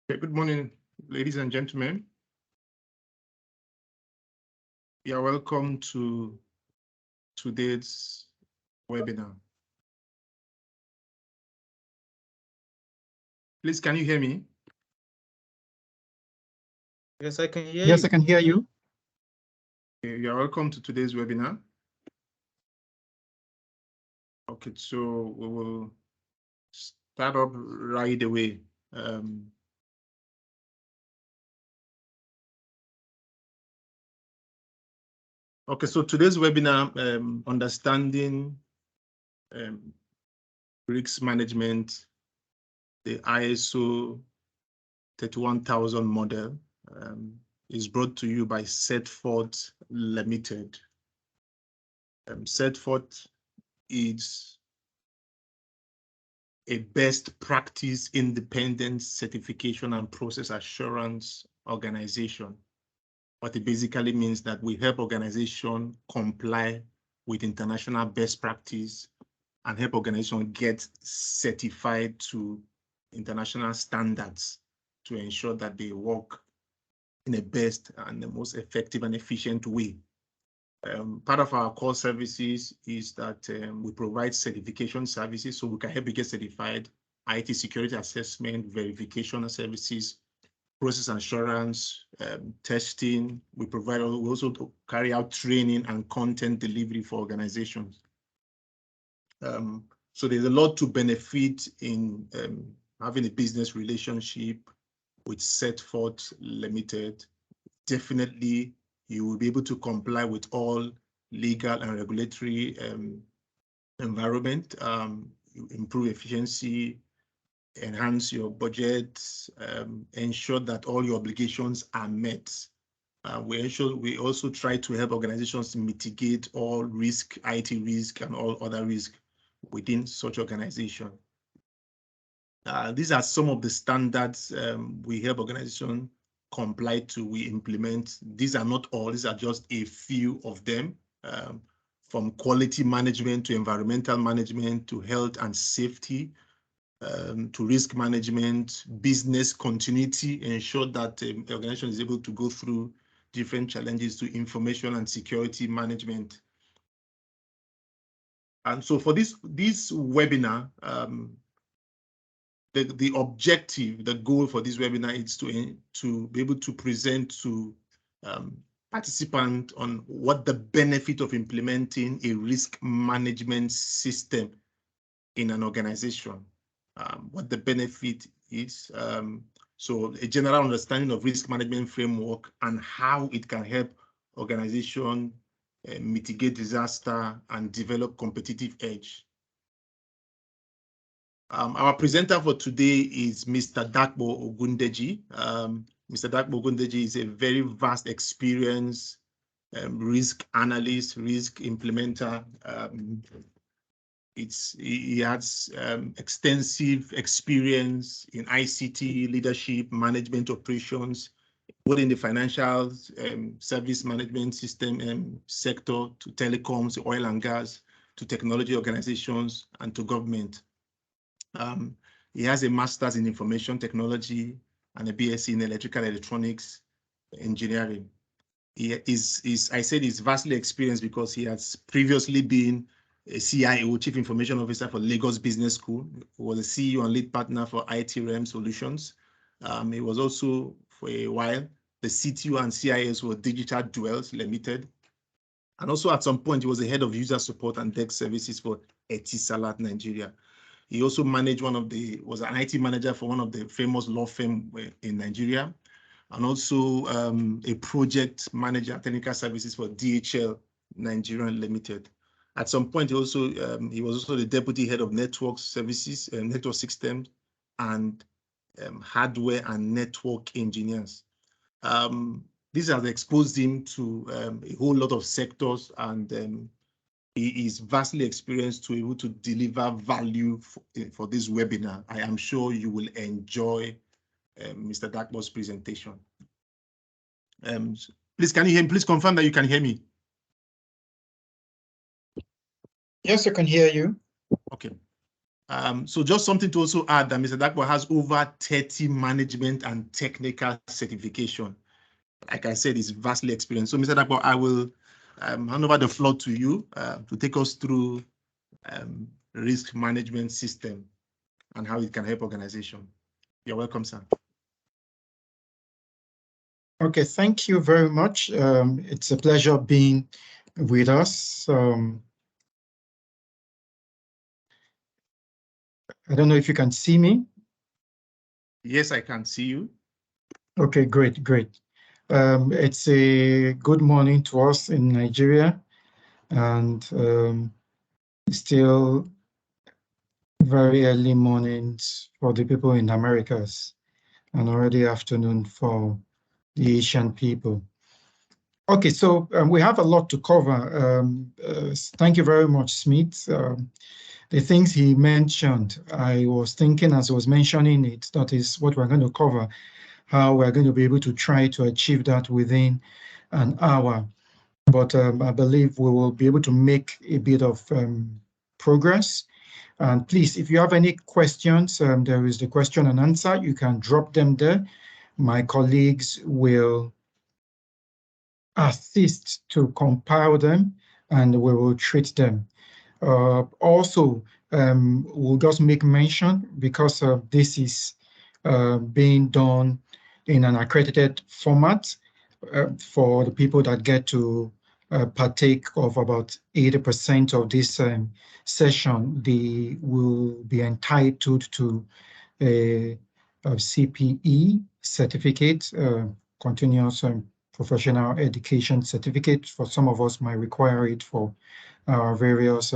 Okay, good morning, ladies and gentlemen. You are welcome to today's webinar. Please, can you hear me? Yes, I can hear you. Yes, I can hear you. Okay, you are welcome to today's webinar. Okay, so we will start up right away. Okay, so today's webinar, understanding risk management, the ISO 31000 model, is brought to you by Certfort Limited. Certfort is a best practice independent certification and process assurance organization. What it basically means that we help organizations comply with international best practice and help organizations get certified to international standards to ensure that they work in the best and the most effective and efficient way. Part of our core services is that we provide certification services, so we can help you get certified, IT security assessment, verification services, process assurance, testing. We also carry out training and content delivery for organizations. So there's a lot to benefit in having a business relationship with Certfort Limited. Definitely, you will be able to comply with all legal and regulatory environment, improve efficiency, enhance your budget, ensure that all your obligations are met. We also try to help organizations mitigate all risk, IT risk, and all other risk within such organization. These are some of the standards we help organizations comply to, we implement. These are not all, these are just a few of them, from quality management to environmental management to health and safety, to risk management, business continuity, ensure that the organization is able to go through different challenges, to information and security management. And so for this webinar, the objective, the goal for this webinar is to be able to present to participants on what the benefit of implementing a risk management system in an organization, what the benefit is. So a general understanding of risk management framework and how it can help organization mitigate disaster and develop competitive edge. Our presenter for today is Mr. Dapo Ogundeji. Mr. Dapo Ogundeji is a very vast experience, risk analyst, risk implementer. He has extensive experience in ICT, leadership, management operations, both in the financial service management system sector, to telecoms, oil and gas, to technology organizations, and to government. He has a master's in information technology and a BSc in electrical electronics engineering. I said he's vastly experienced because he has previously been a CIO, Chief Information Officer for Lagos Business School. He was a CEO and lead partner for IT Solutions. He was also, for a while, the CTO and CIS for Digital Duels Limited. And also at some point, he was the head of user support and desk services for Etisalat Nigeria. He also managed was an IT manager for one of the famous law firms in Nigeria, and also a project manager, technical services for DHL Nigeria Limited. At some point, he was also the deputy head of network services and network systems and hardware and network engineers. This has exposed him to a whole lot of sectors, and he is vastly experienced to be able to deliver value for this webinar. I am sure you will enjoy Mr. Dapo's presentation. Please, can you hear me? Please confirm that you can hear me. Yes, I can hear you. Okay. So just something to also add that Mr. Dapo has over 30 management and technical certification. Like I said, he's vastly experienced. So Mr. Dapo, I will hand over the floor to you to take us through risk management system and how it can help organization. You're welcome, sir. Okay, thank you very much. It's a pleasure being with us. I don't know if you can see me. Yes, I can see you. Okay, great, great. It's a good morning to us in Nigeria, and still very early mornings for the people in Americas, and already afternoon for the Asian people. Okay, so we have a lot to cover. Thank you very much, Smith. The things he mentioned, I was thinking as I was mentioning it, that is what we're going to cover, how we're going to be able to try to achieve that within an hour. But I believe we will be able to make a bit of progress. And please, if you have any questions, there is the question and answer. You can drop them there. My colleagues will assist to compile them, and we will treat them. Also, we'll just make mention, because this is being done in an accredited format for the people that get to partake of about 80% of this session. They will be entitled to a CPE certificate, continuous professional education certificate. For some of us might require it for various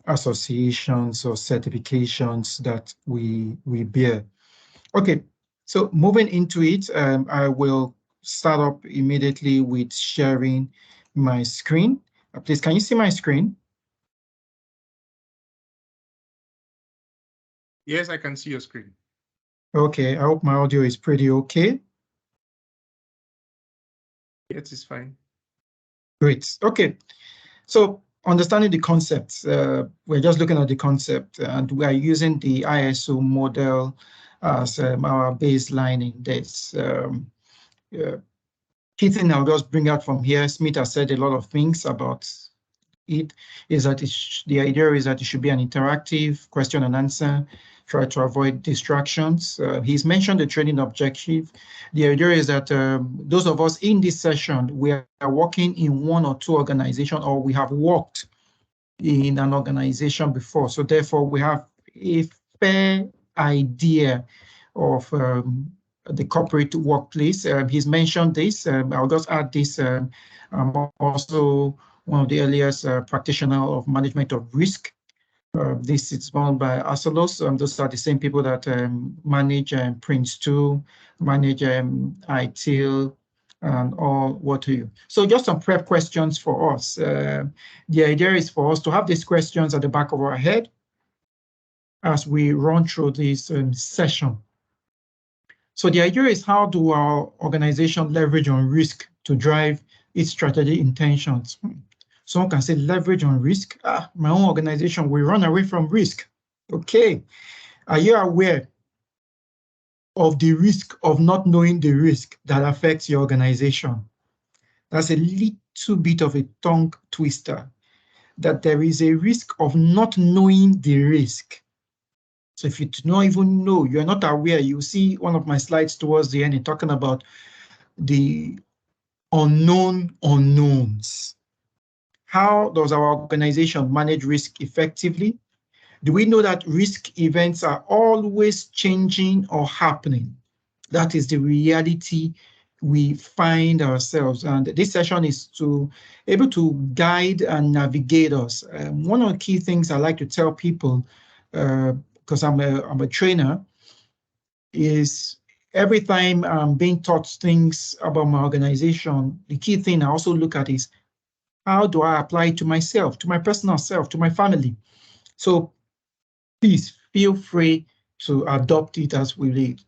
associations or certifications that we bear. Okay, so moving into it, I will start up immediately with sharing my screen. Please, can you see my screen? Yes, I can see your screen. Okay, I hope my audio is pretty okay. Yes, it's fine. Great. Okay, so understanding the concepts, we're just looking at the concept, and we are using the ISO model as our baseline in this. Key thing I'll just bring out from here, Smith has said a lot of things about it, is that the idea is that it should be an interactive question and answer, try to avoid distractions. He's mentioned the training objective. The idea is that those of us in this session, we are working in one or two organizations, or we have worked in an organization before. So therefore, we have a fair idea of the corporate workplace. He's mentioned this. I'll just add this. I'm also one of the earliest practitioners of management of risk. This is run by Asolos. Those are the same people that manage Prince2, manage ITIL, and all what you. So just some prep questions for us. The idea is for us to have these questions at the back of our head as we run through this session. So the idea is, how do our organization leverage on risk to drive its strategic intentions? Someone can say leverage on risk. My own organization will run away from risk. Okay. Are you aware of the risk of not knowing the risk that affects your organization? That's a little bit of a tongue twister, that there is a risk of not knowing the risk. So if you do not even know, you're not aware, you see one of my slides towards the end talking about the unknown unknowns. How does our organization manage risk effectively? Do we know that risk events are always changing or happening? That is the reality we find ourselves. And this session is to able to guide and navigate us. One of the key things I like to tell people, because I'm a trainer, is every time I'm being taught things about my organization, the key thing I also look at is, how do I apply it to myself, to my personal self, to my family? So please feel free to adopt it as we read.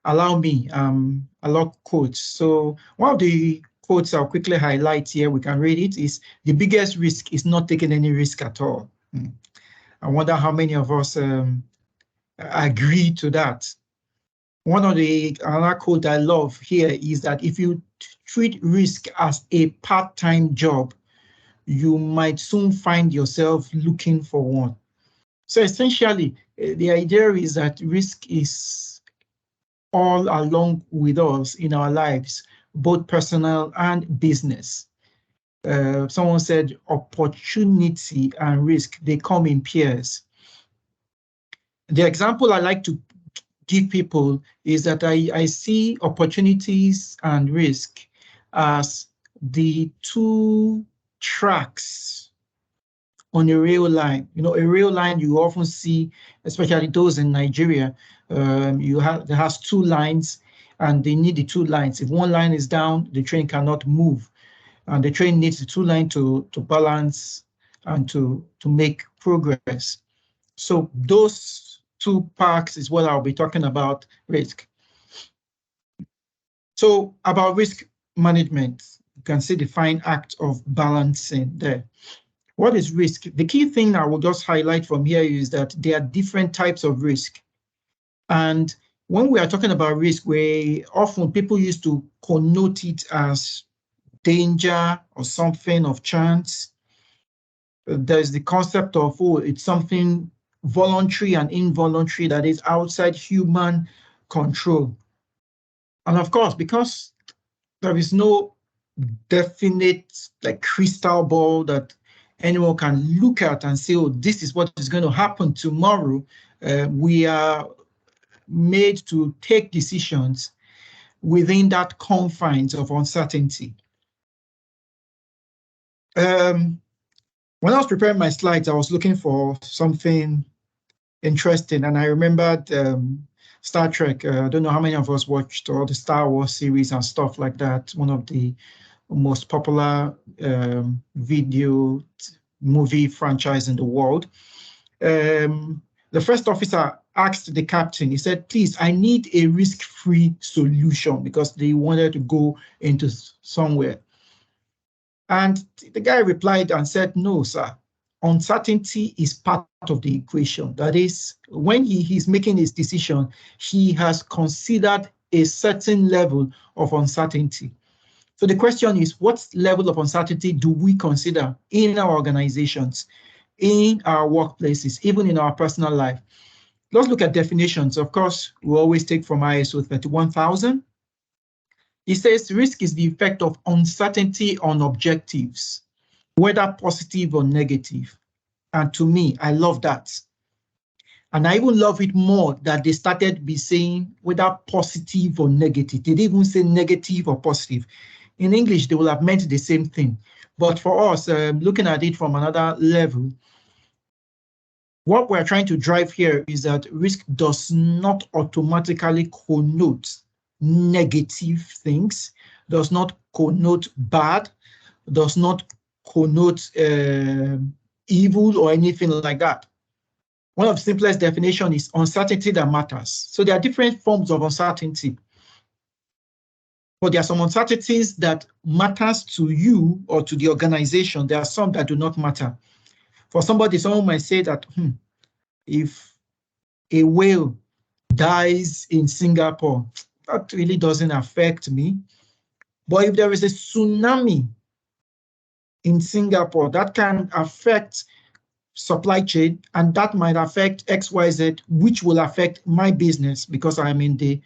Allow me, a lot of quotes. So one of the quotes I'll quickly highlight here, we can read it, is the biggest risk is not taking any risk at all. I wonder how many of us agree to that. One of the another quote I love here is that if you treat risk as a part-time job, you might soon find yourself looking for one. So essentially, the idea is that risk is all along with us in our lives, both personal and business. Someone said opportunity and risk, they come in pairs. The example I like to give people is that I see opportunities and risk as the two tracks on a rail line. You know, a rail line you often see, especially those in Nigeria, there has two lines and they need the two lines. If one line is down, the train cannot move. And the train needs the two lines to balance and to make progress. So those two parts is what I'll be talking about risk. So about risk management, you can see the fine act of balancing there. What is risk? The key thing I will just highlight from here is that there are different types of risk. And when we are talking about risk, often people used to connote it as danger or something of chance. There's the concept of, oh, it's something voluntary and involuntary that is outside human control. And of course, because there is no definite like crystal ball that anyone can look at and say, oh, this is what is going to happen tomorrow, we are made to take decisions within that confines of uncertainty. When I was preparing my slides, I was looking for something interesting, and I remembered Star Trek. I don't know how many of us watched all the Star Wars series and stuff like that. One of the most popular video movie franchise in the world. The first officer asked the captain, he said, please, I need a risk-free solution, because they wanted to go into somewhere. And the guy replied and said, no, sir, uncertainty is part of the equation. That is, when he's making his decision, he has considered a certain level of uncertainty. So the question is, what level of uncertainty do we consider in our organizations, in our workplaces, even in our personal life? Let's look at definitions. Of course, we always take from ISO 31000. It says risk is the effect of uncertainty on objectives, whether positive or negative. And to me, I love that. And I even love it more that they started by saying whether positive or negative. They didn't even say negative or positive. In English, they will have meant the same thing. But for us, looking at it from another level, what we're trying to drive here is that risk does not automatically connote negative things, does not connote bad, does not connote evil or anything like that. One of the simplest definitions is uncertainty that matters. So there are different forms of uncertainty. But there are some uncertainties that matters to you or to the organization. There are some that do not matter. For somebody, someone might say that if a whale dies in Singapore, that really doesn't affect me. But if there is a tsunami in Singapore, that can affect supply chain, and that might affect XYZ, which will affect my business because I'm in the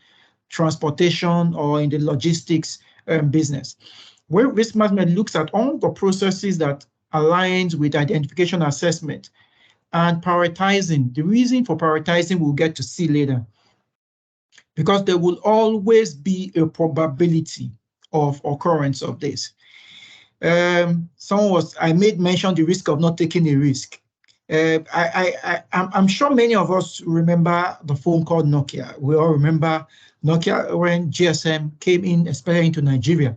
transportation or in the logistics business. Where risk management looks at all the processes that aligns with identification assessment and prioritizing. The reason for prioritizing we'll get to see later, because there will always be a probability of occurrence of this. I made mention the risk of not taking a risk. I'm sure many of us remember the phone called Nokia. We all remember Nokia when GSM came in, especially into Nigeria.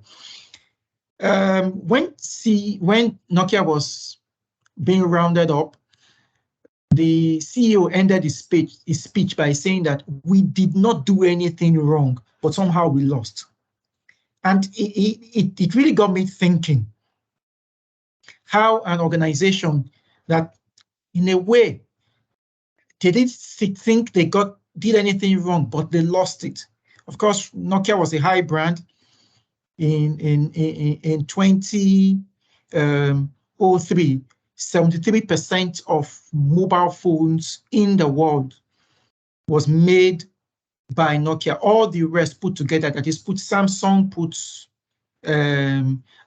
When Nokia was being rounded up, the CEO ended his speech by saying that we did not do anything wrong, but somehow we lost. And it really got me thinking how an organization that in a way they didn't think they did anything wrong, but they lost it. Of course, Nokia was a high brand. In 2003, 73% of mobile phones in the world was made by Nokia. All the rest put together, that is, put Samsung, put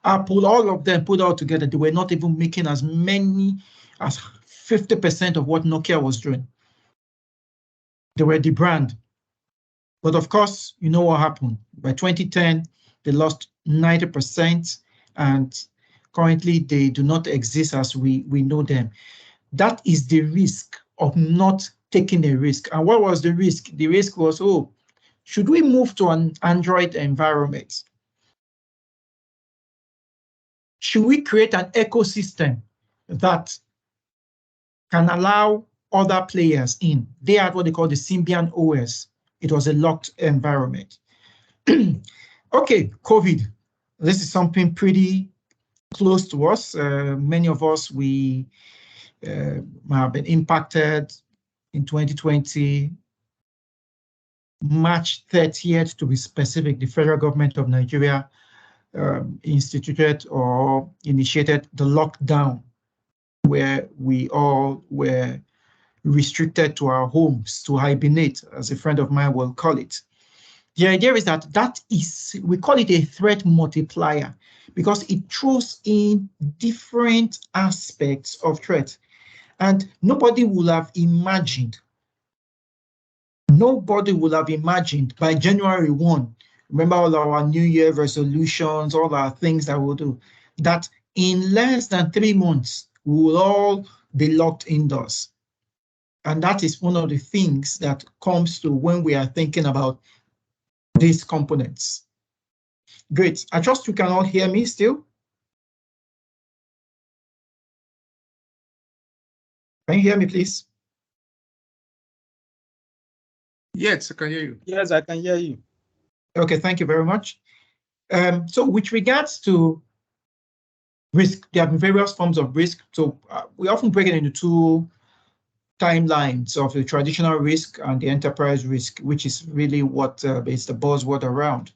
Apple, all of them put all together, they were not even making as many as 50% of what Nokia was doing. They were the brand. But of course, you know what happened. By 2010, they lost 90%, and currently they do not exist as we know them. That is the risk of not taking a risk. And what was the risk? The risk was, oh, should we move to an Android environment? Should we create an ecosystem that can allow other players in? They had what they call the Symbian OS. It was a locked environment. Okay, COVID. This is something pretty close to us. Many of us, we have been impacted in 2020. March 30th, to be specific, the federal government of Nigeria instituted or initiated the lockdown, where we all were restricted to our homes to hibernate, as a friend of mine will call it. The idea is that we call it a threat multiplier, because it throws in different aspects of threat. And nobody would have imagined by January 1, remember all our New Year resolutions, all our things that we'll do, that in less than 3 months, we will all be locked indoors. And that is one of the things that comes to when we are thinking about these components. Great. I trust you can all hear me still. Can you hear me, please? Yes, I can hear you. Yes, I can hear you. Okay, thank you very much. So with regards to risk, there have been various forms of risk. So we often break it into two timelines of the traditional risk and the enterprise risk, which is really what is the buzzword around.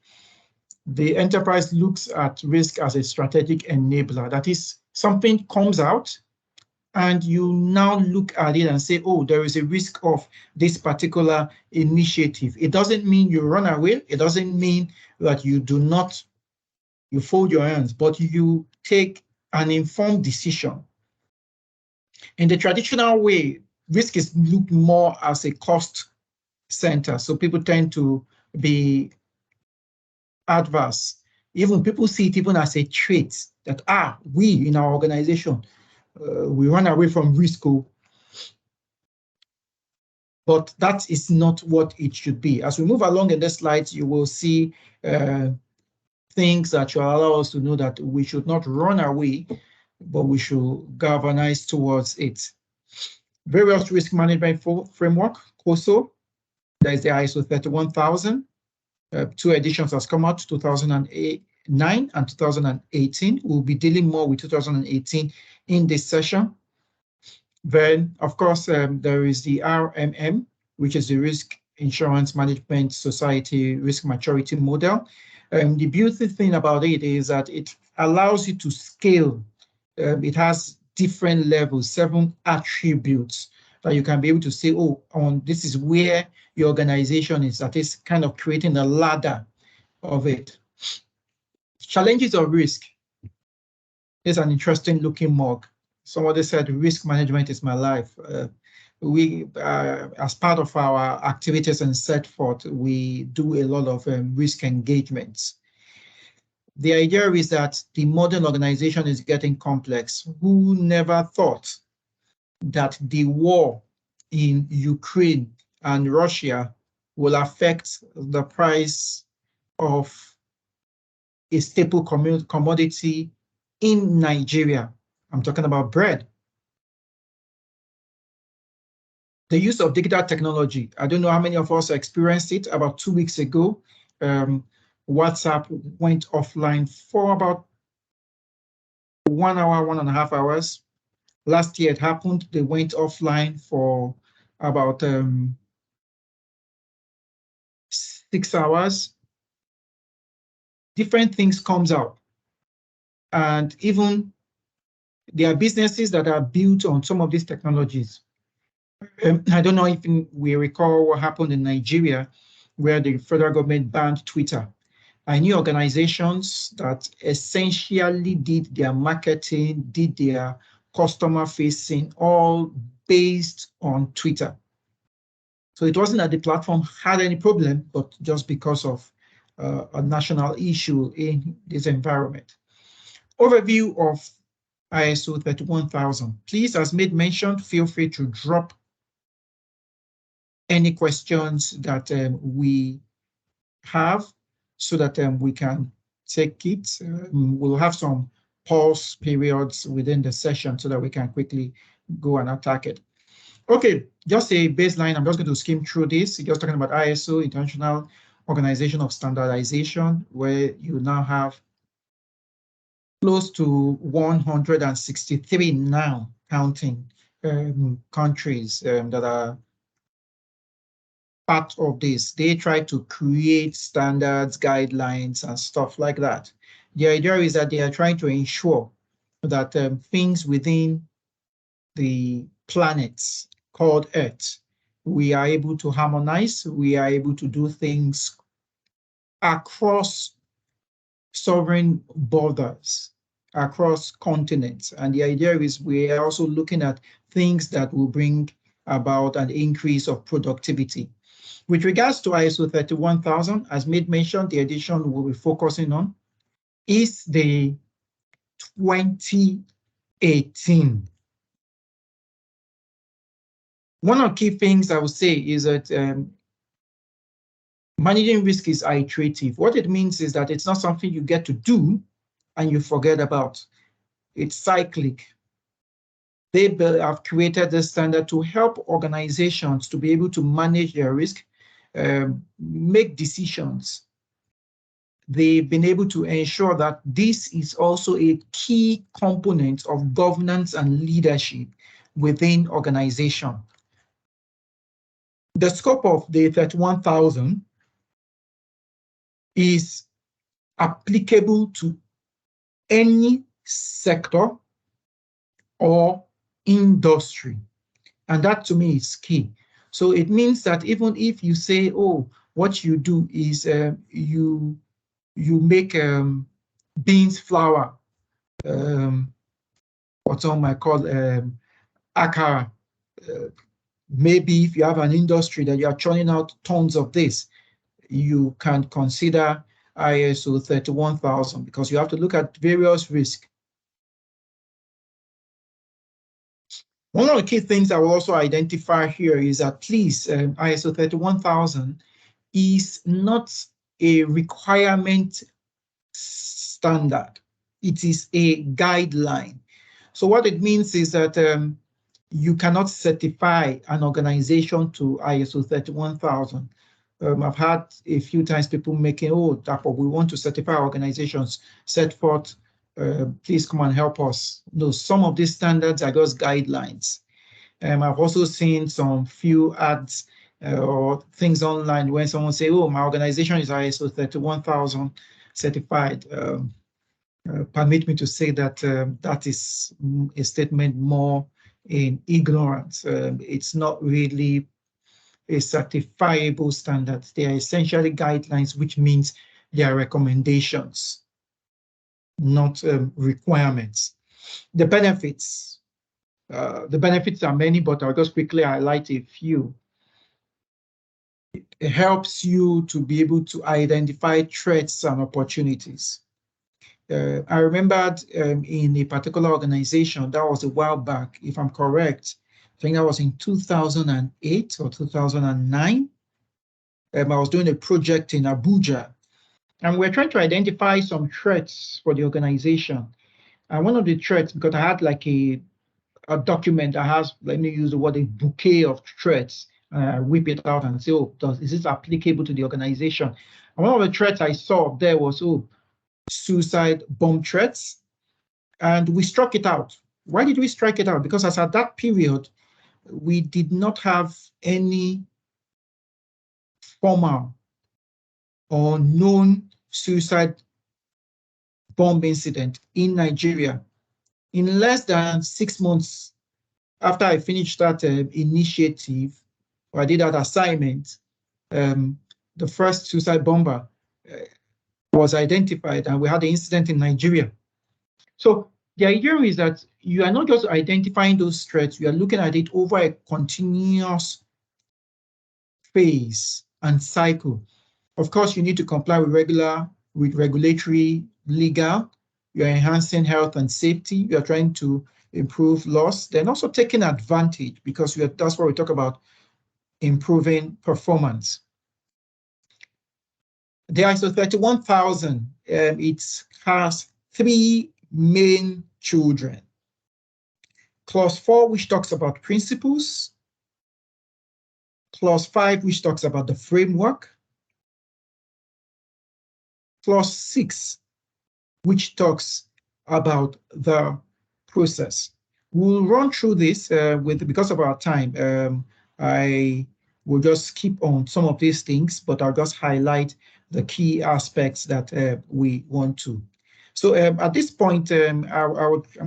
The enterprise looks at risk as a strategic enabler. That is, something comes out and you now look at it and say, oh, there is a risk of this particular initiative. It doesn't mean you run away. It doesn't mean that you fold your hands, but you take an informed decision. In the traditional way, risk is looked more as a cost center. So people tend to be adverse. Even people see it even as a trait that, we in our organization, we run away from risk. But that is not what it should be. As we move along in the slides, you will see things that should allow us to know that we should not run away, but we should galvanize towards it. Various risk management framework, COSO, there is the ISO 31000. 2 editions has come out, 2009 and 2018. We'll be dealing more with 2018 in this session. Then, of course, there is the RMM, which is the Risk Insurance Management Society Risk Maturity Model. The beautiful thing about it is that it allows you to scale. It has different levels, 7 attributes that you can be able to say, oh, this is where your organization is. That is kind of creating a ladder of it. Challenges of risk. Here's an interesting looking mug. Somebody said, risk management is my life. We, as part of our activities in Certfort, we do a lot of risk engagements. The idea is that the modern organization is getting complex. Who never thought that the war in Ukraine and Russia will affect the price of a staple commodity in Nigeria? I'm talking about bread. The use of digital technology. I don't know how many of us experienced it. About 2 weeks ago, WhatsApp went offline for about 1 hour, 1.5 hours. Last year it happened. They went offline for about 6 hours, different things comes out. And even there are businesses that are built on some of these technologies. I don't know if we recall what happened in Nigeria, where the federal government banned Twitter. I knew organizations that essentially did their marketing, did their customer facing, all based on Twitter. So it wasn't that the platform had any problem, but just because of a national issue in this environment. Overview of ISO 31000. Please, as made mentioned, feel free to drop any questions that we have so that we can take it. We'll have some pause periods within the session so that we can quickly go and attack it. Okay, just a baseline. I'm just going to skim through this. Just talking about ISO, International Organization of Standardization, where you now have close to 163 now counting countries that are part of this. They try to create standards, guidelines, and stuff like that. The idea is that they are trying to ensure that things within the planets called Earth, we are able to harmonize, we are able to do things across sovereign borders, across continents. And the idea is we are also looking at things that will bring about an increase of productivity. With regards to ISO 31000, as made mention, the edition we'll be focusing on is the 2018. One of the key things I would say is that managing risk is iterative. What it means is that it's not something you get to do and you forget about. It's cyclic. They have created this standard to help organizations to be able to manage their risk, make decisions. They've been able to ensure that this is also a key component of governance and leadership within organization. The scope of the 31000 is applicable to any sector or industry. And that to me is key. So it means that even if you say, oh, what you do is you make beans flour, what some might call akara. Maybe if you have an industry that you are churning out tons of this, you can consider ISO 31000 because you have to look at various risks. One of the key things I will also identify here is that please, ISO 31000 is not a requirement standard. It is a guideline. So what it means is that you cannot certify an organization to ISO 31000. I've had a few times people making, oh, Dapo, we want to certify organizations, Certfort, please come and help us. No, some of these standards are just guidelines. I've also seen some few ads or things online when someone say, oh, my organization is ISO 31000 certified. Permit me to say that that is a statement more in ignorance. It's not really a certifiable standard. They are essentially guidelines, which means they are recommendations, not requirements. The benefits are many, but I'll just quickly highlight a few. It helps you to be able to identify threats and opportunities. I remembered in a particular organization, that was a while back, if I'm correct, I think that was in 2008 or 2009. I was doing a project in Abuja, and we're trying to identify some threats for the organization. And one of the threats, because I had like a document that has, let me use the word, a bouquet of threats, whip it out and say, oh, is this applicable to the organization? And one of the threats I saw there was, oh, suicide bomb threats, and we struck it out. Why did we strike it out? Because as at that period, we did not have any formal or known suicide bomb incident in Nigeria. In less than 6 months after I finished that initiative, or I did that assignment, the first suicide bomber was identified, and we had the incident in Nigeria. So the idea is that you are not just identifying those threats, you are looking at it over a continuous phase and cycle. Of course, you need to comply with regulatory, legal. You are enhancing health and safety. You are trying to improve loss. Then also taking advantage, because that's what we talk about, improving performance. The ISO 31000, it has 3 main children. Clause 4, which talks about principles. Clause 5, which talks about the framework. Clause 6, which talks about the process. We'll run through this because of our time. I will just skip on some of these things, but I'll just highlight the key aspects that we want to. So at this point, I'm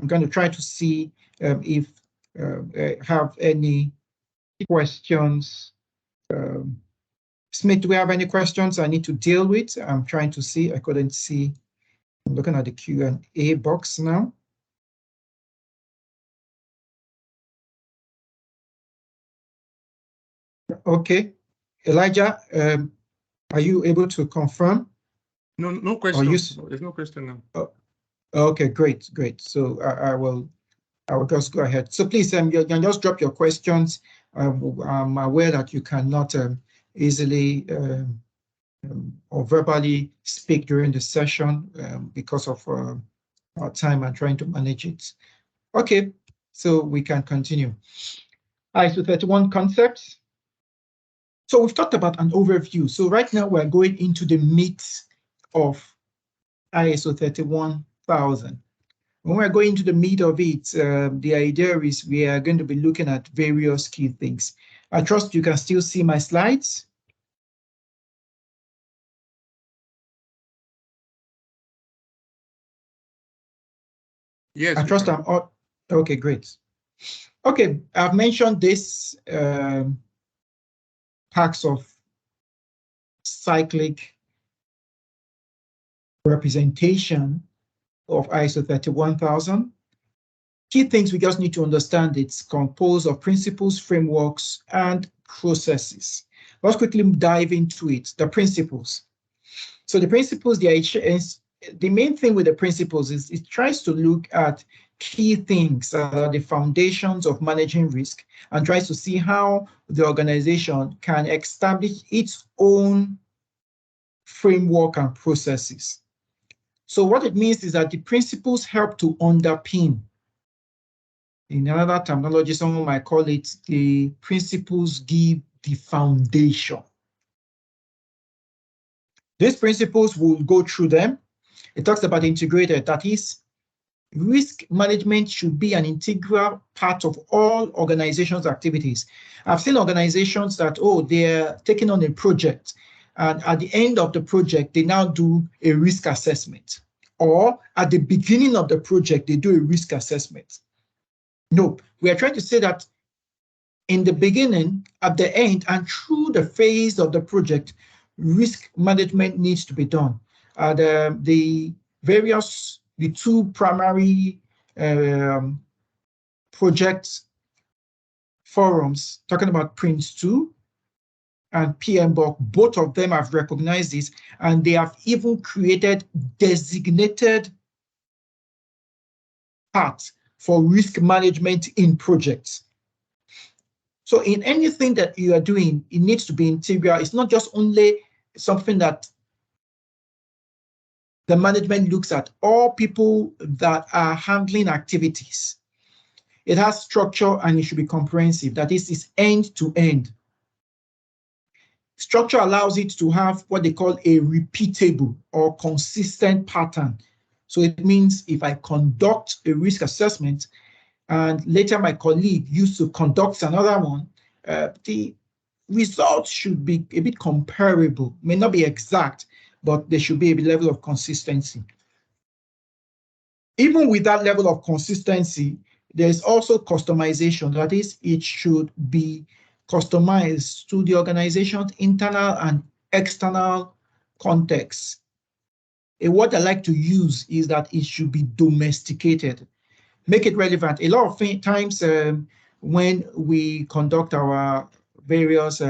going to try to see if I have any questions. Smith, do we have any questions I need to deal with? I'm trying to see. I couldn't see. I'm looking at the Q&A box now. Okay. Elijah, are you able to confirm? No question. There's no question now. Oh, okay, great. So I will just go ahead. So please, you can just drop your questions. I'm aware that you cannot easily or verbally speak during the session because of our time and trying to manage it. Okay, so we can continue. ISO 31 concepts. So we've talked about an overview. So right now we're going into the meat of ISO 31000. When we're going to the meat of it, the idea is we are going to be looking at various key things. I trust you can still see my slides. Yes. I trust I'm all, okay, great. Okay, I've mentioned this packs of cyclic representation of ISO 31000. Key things we just need to understand, it's composed of principles, frameworks, and processes. Let's quickly dive into it, the principles. So the principles, the main thing with the principles is it tries to look at key things that are the foundations of managing risk and tries to see how the organization can establish its own framework and processes. So what it means is that the principles help to underpin. In another terminology, someone might call it the principles give the foundation. These principles, will go through them. It talks about integrated, that is, risk management should be an integral part of all organizations' activities. I've seen organizations that, they're taking on a project, and at the end of the project, they now do a risk assessment. Or at the beginning of the project, they do a risk assessment. No, we are trying to say that in the beginning, at the end, and through the phase of the project, risk management needs to be done. The two primary project forums talking about Prince2 and PMBOK, both of them have recognized this, and they have even created designated parts for risk management in projects. So in anything that you are doing, it needs to be integral. It's not just only something that the management looks at, all people that are handling activities. It has structure and it should be comprehensive. That is, it's end to end. Structure allows it to have what they call a repeatable or consistent pattern. So it means if I conduct a risk assessment and later my colleague used to conduct another one, the results should be a bit comparable, may not be exact, but there should be a level of consistency. Even with that level of consistency, there's also customization. That is, it should be customized to the organization's internal and external context. A word I like to use is that it should be domesticated. Make it relevant. A lot of times when we conduct our various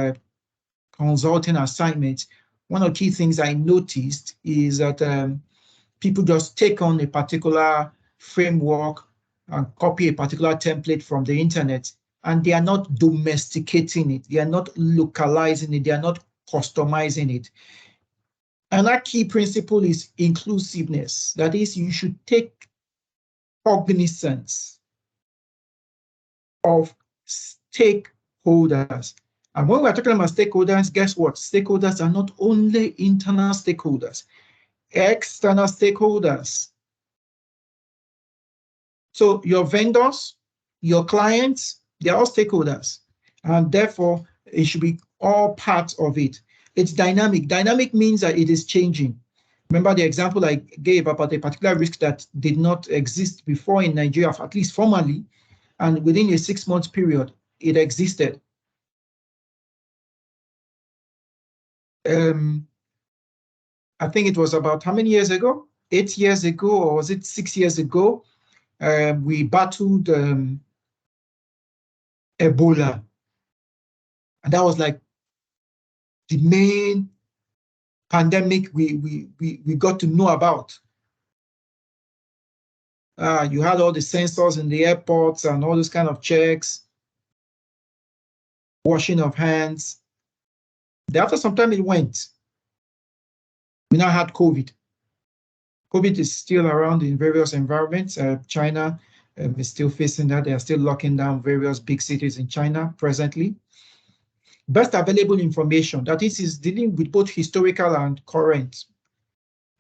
consulting assignments, one of the key things I noticed is that people just take on a particular framework and copy a particular template from the internet, and they are not domesticating it. They are not localizing it. They are not customizing it. And that key principle is inclusiveness. That is, you should take cognizance of stakeholders. And when we're talking about stakeholders, guess what? Stakeholders are not only internal stakeholders, external stakeholders. So your vendors, your clients, they're all stakeholders. And therefore, it should be all parts of it. It's dynamic. Dynamic means that it is changing. Remember the example I gave about a particular risk that did not exist before in Nigeria, at least formally, and within a 6-month period, it existed. I think it was about how many years ago? 8 years ago, or was it 6 years ago? We battled Ebola. And that was like the main pandemic we got to know about. You had all the sensors in the airports and all those kind of checks, washing of hands. Then after some time it went. We now had COVID. COVID is still around in various environments. China is still facing that. They are still locking down various big cities in China presently. Best available information, that is dealing with both historical and current.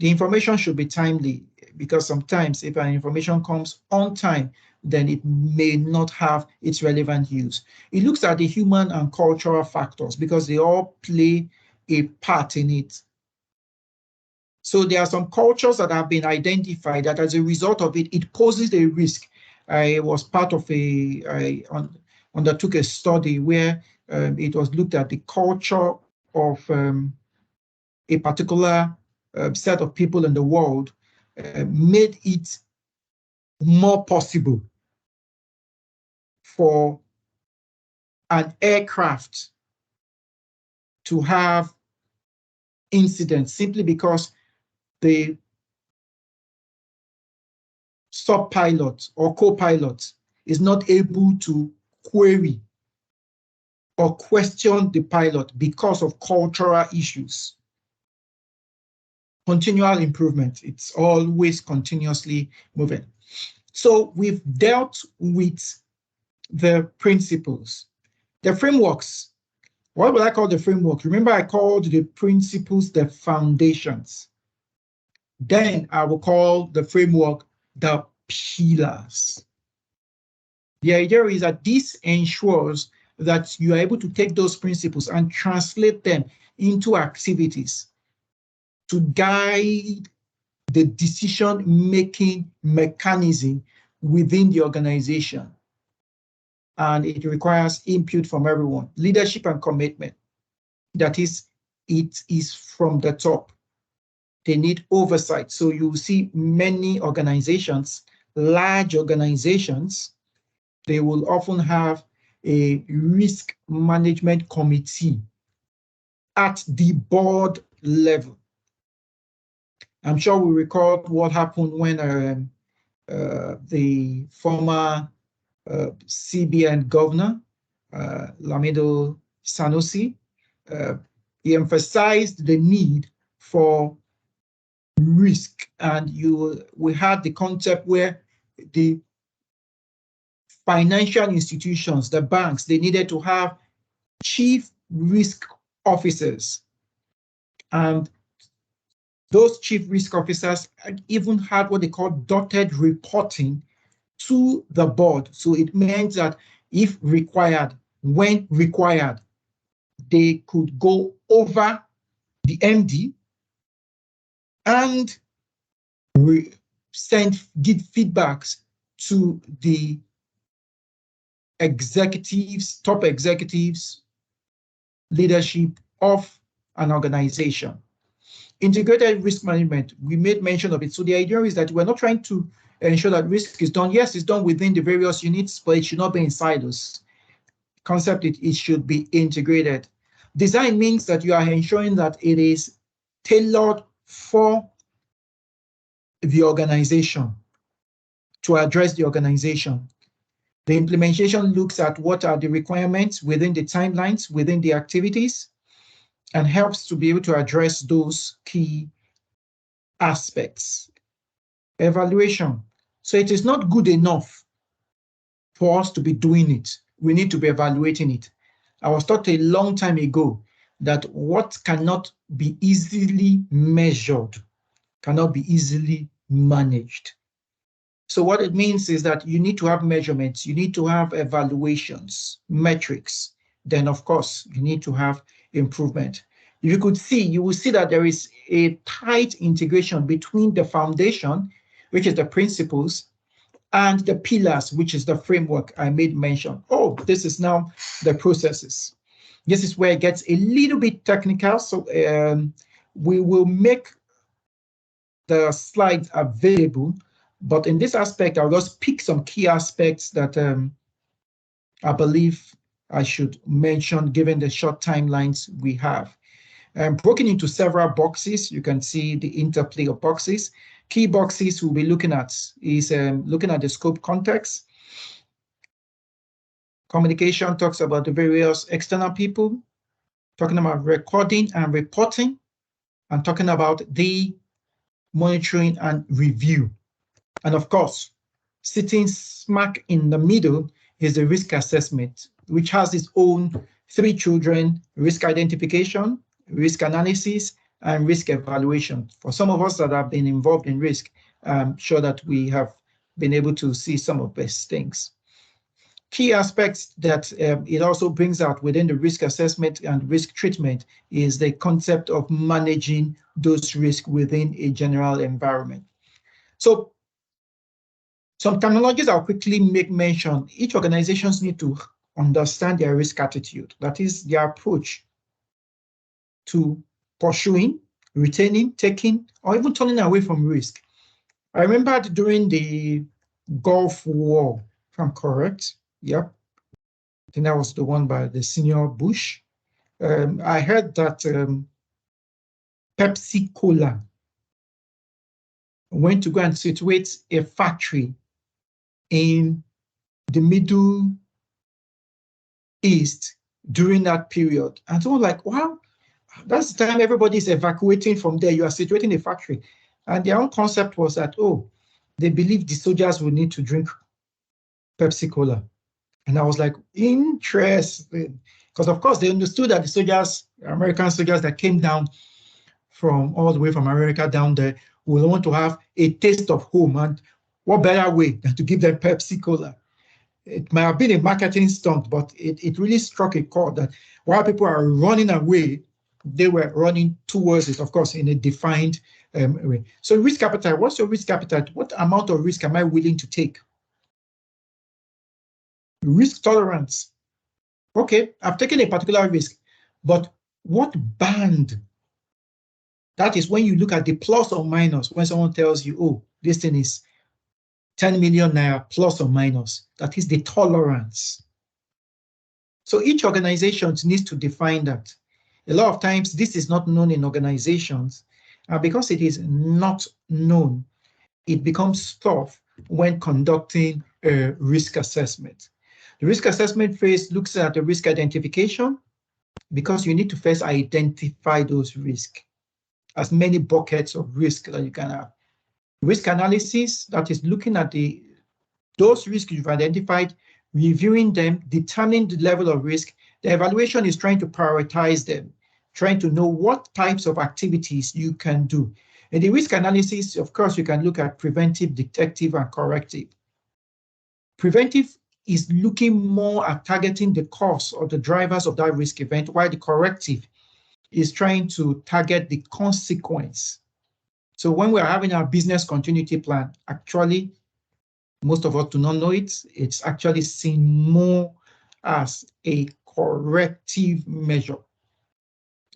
The information should be timely, because sometimes if an information comes on time, then it may not have its relevant use. It looks at the human and cultural factors because they all play a part in it. So there are some cultures that have been identified that as a result of it, it poses a risk. I was part of I undertook a study where it was looked at the culture of a particular set of people in the world, made it more possible for an aircraft to have incidents simply because the sub-pilot or co-pilot is not able to query or question the pilot because of cultural issues. Continual improvement, it's always continuously moving. So we've dealt with the principles. The frameworks, what would I call the framework? Remember I called the principles the foundations. Then I will call the framework the pillars. The idea is that this ensures that you are able to take those principles and translate them into activities to guide the decision-making mechanism within the organization. And it requires input from everyone, leadership and commitment. That is, it is from the top. They need oversight. So you see many organizations, large organizations, they will often have a risk management committee at the board level. I'm sure we recall what happened when the former CBN governor, Lamido Sanusi, he emphasized the need for risk, and we had the concept where the financial institutions, the banks, they needed to have chief risk officers, and those chief risk officers even had what they call dotted reporting to the board. So it meant that if required, when required, they could go over the MD and give feedbacks to the executives, top executives, leadership of an organization. Integrated risk management, we made mention of it. So the idea is that we're not trying to ensure that risk is done. Yes, it's done within the various units, but it should not be in silos. Concept, it should be integrated. Design means that you are ensuring that it is tailored for the organization, to address the organization. The implementation looks at what are the requirements within the timelines, within the activities, and helps to be able to address those key aspects. Evaluation. So it is not good enough for us to be doing it. We need to be evaluating it. I was taught a long time ago that what cannot be easily measured cannot be easily managed. So what it means is that you need to have measurements, you need to have evaluations, metrics. Then, of course, you need to have improvement. You could see, you will see that there is a tight integration between the foundation, which is the principles, and the pillars, which is the framework I made mention. Oh, this is now the processes. This is where it gets a little bit technical. So we will make the slides available, but in this aspect, I'll just pick some key aspects that I believe I should mention given the short timelines we have. Broken into several boxes, you can see the interplay of boxes. Key boxes we'll be looking at is looking at the scope context. Communication talks about the various external people, talking about recording and reporting, and talking about the monitoring and review. And of course, sitting smack in the middle is the risk assessment, which has its own 3 children: risk identification, risk analysis, and risk evaluation. For some of us that have been involved in risk, I'm sure that we have been able to see some of these things. Key aspects that it also brings out within the risk assessment and risk treatment is the concept of managing those risks within a general environment. So some terminologies I'll quickly make mention. Each organizations need to understand their risk attitude. That is their approach to pursuing, retaining, taking, or even turning away from risk. I remember during the Gulf War, if I'm correct, yep, I think that was the one by the senior Bush. I heard that Pepsi Cola went to go and situate a factory in the Middle East during that period. And so I was like, wow, that's the time everybody's evacuating from there. You are situating a factory. And their own concept was that, oh, they believe the soldiers will need to drink Pepsi Cola. And I was like, interesting. Because of course they understood that the soldiers, American soldiers that came down from all the way from America down there, will want to have a taste of home. And what better way than to give them Pepsi Cola? It might have been a marketing stunt, but it really struck a chord that while people are running away, they were running towards it, of course, in a defined way. So risk appetite, what's your risk appetite? What amount of risk am I willing to take? Risk tolerance. Okay, I've taken a particular risk, but what band? That is when you look at the plus or minus, when someone tells you, oh, this thing is 10 million naira plus or minus. That is the tolerance. So each organization needs to define that. A lot of times this is not known in organizations, and because it is not known, it becomes tough when conducting a risk assessment. The risk assessment phase looks at the risk identification, because you need to first identify those risks, as many buckets of risk that you can have. Risk analysis, that is looking at those risks you've identified, reviewing them, determining the level of risk. The evaluation is trying to prioritize them, trying to know what types of activities you can do. In the risk analysis, of course, you can look at preventive, detective, and corrective. Preventive is looking more at targeting the cause or the drivers of that risk event, while the corrective is trying to target the consequence. So when we're having our business continuity plan, actually, most of us do not know it. It's actually seen more as a corrective measure.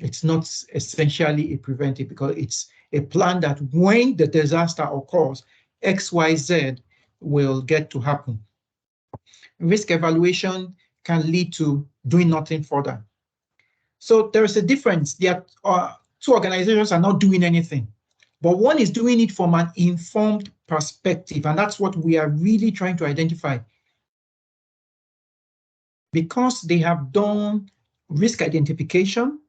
It's not essentially a preventive, because it's a plan that when the disaster occurs, XYZ will get to happen. Risk evaluation can lead to doing nothing further. So there is a difference. There are two organizations are not doing anything, but one is doing it from an informed perspective, and that's what we are really trying to identify. Because they have done risk identification,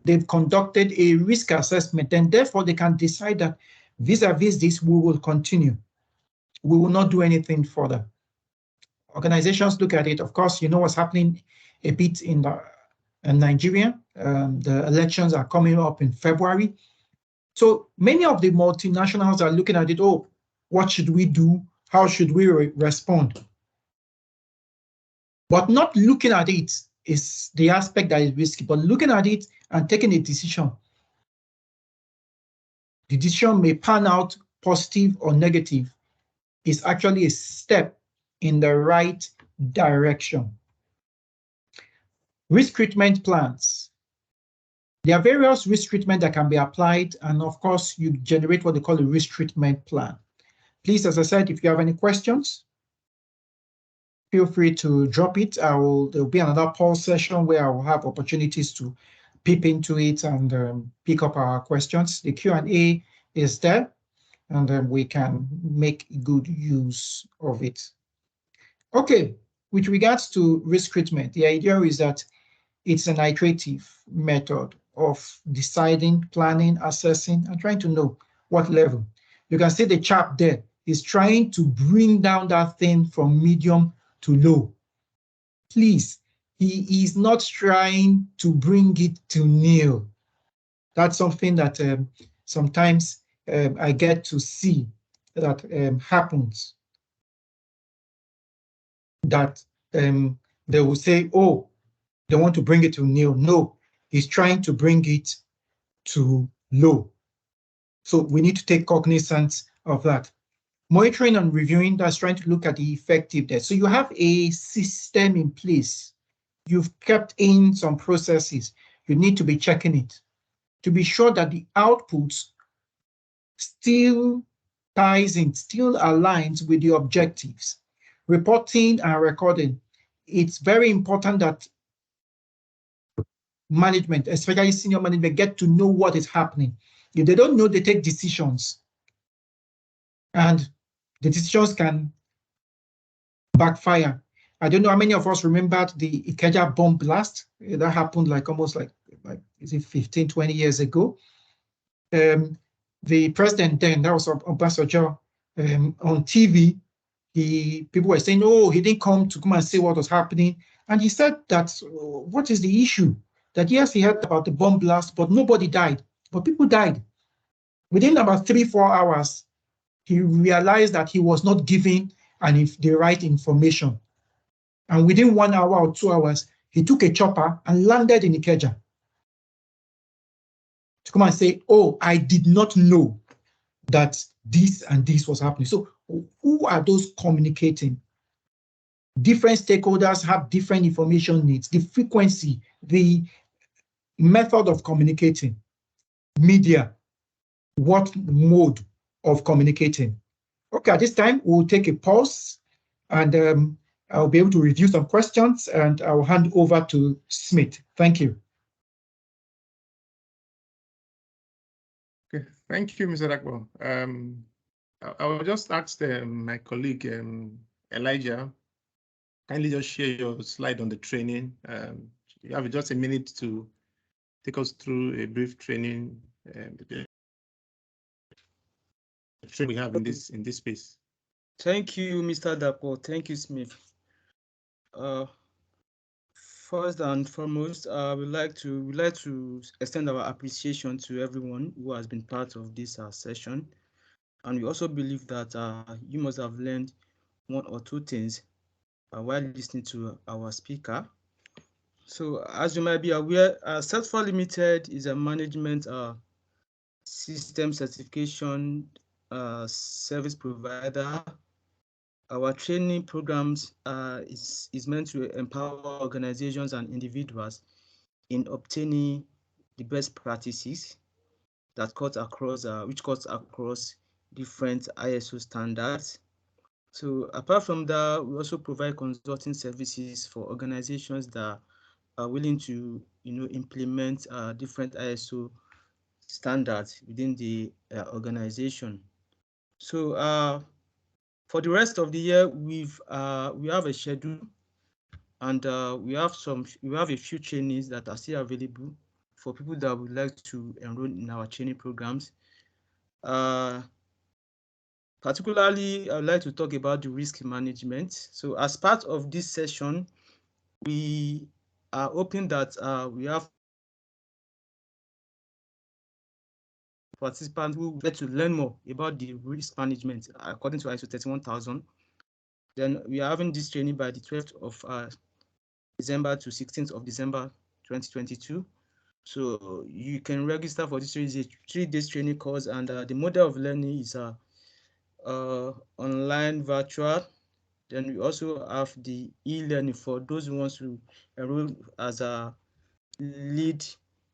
they've conducted a risk assessment, and therefore they can decide that vis-a-vis this, we will continue. We will not do anything further. Organizations look at it. Of course, you know what's happening a bit in Nigeria. The elections are coming up in February. So many of the multinationals are looking at it. Oh, what should we do? How should we respond? But not looking at it is the aspect that is risky, but looking at it and taking a decision. The decision may pan out positive or negative, is actually a step in the right direction. Risk treatment plans. There are various risk treatment that can be applied, and of course, you generate what they call a risk treatment plan. Please, as I said, if you have any questions, feel free to drop it. There'll be another pause session where I will have opportunities to peep into it and pick up our questions. The Q&A is there, and then we can make good use of it. Okay, with regards to risk treatment, the idea is that it's an iterative method of deciding, planning, assessing, and trying to know what level. You can see the chap there is trying to bring down that thing from medium to low. Please, he is not trying to bring it to nil. That's something that sometimes I get to see that happens. That they will say, oh, they want to bring it to nil. No, he's trying to bring it to low. So we need to take cognizance of that. Monitoring and reviewing, that's trying to look at the effectiveness. So you have a system in place. You've kept in some processes. You need to be checking it to be sure that the outputs still ties in, still aligns with the objectives. Reporting and recording. It's very important that management, especially senior management, get to know what is happening. If they don't know, they take decisions. And the decisions can backfire. I don't know how many of us remembered the Ikeja bomb blast. That happened almost like is it 15, 20 years ago. The president then, that was Obasanjo, on TV, people were saying, oh, he didn't come and say what was happening. And he said that, what is the issue? That yes, he heard about the bomb blast, but nobody died. But people died. Within about 3-4 hours, he realized that he was not giving the right information. And within 1 hour or 2 hours, he took a chopper and landed in Ikeja to come and say, oh, I did not know that this and this was happening. So who are those communicating? Different stakeholders have different information needs, the frequency, the method of communicating, media, what mode of communicating. Okay, at this time, we'll take a pause, and I'll be able to review some questions, and I'll hand over to Smith. Thank you. Okay, thank you, Mr. Dapo. I will just ask my colleague, Elijah, kindly just share your slide on the training. You have just a minute to take us through a brief training we have in this space. Thank you, Mr. Dapo. Thank you, Smith. First and foremost, we'd like to extend our appreciation to everyone who has been part of this session. And we also believe that you must have learned 1 or 2 things while listening to our speaker. So as you might be aware, Certfort Limited is a management system certification service provider. Our training programs is meant to empower organizations and individuals in obtaining the best practices that which cuts across different ISO standards. So apart from that, we also provide consulting services for organizations that are willing to, implement different ISO standards within the organization. So for the rest of the year, we have a schedule, and we have a few trainings that are still available for people that would like to enroll in our training programs. Particularly, I would like to talk about the risk management. So as part of this session, we are hoping that we have participants who get to learn more about the risk management according to ISO 31000. Then we are having this training by the 12th of December to 16th of December 2022. So you can register for this 3 days training course, and the model of learning is online virtual. Then we also have the e-learning for those who want to enroll as a lead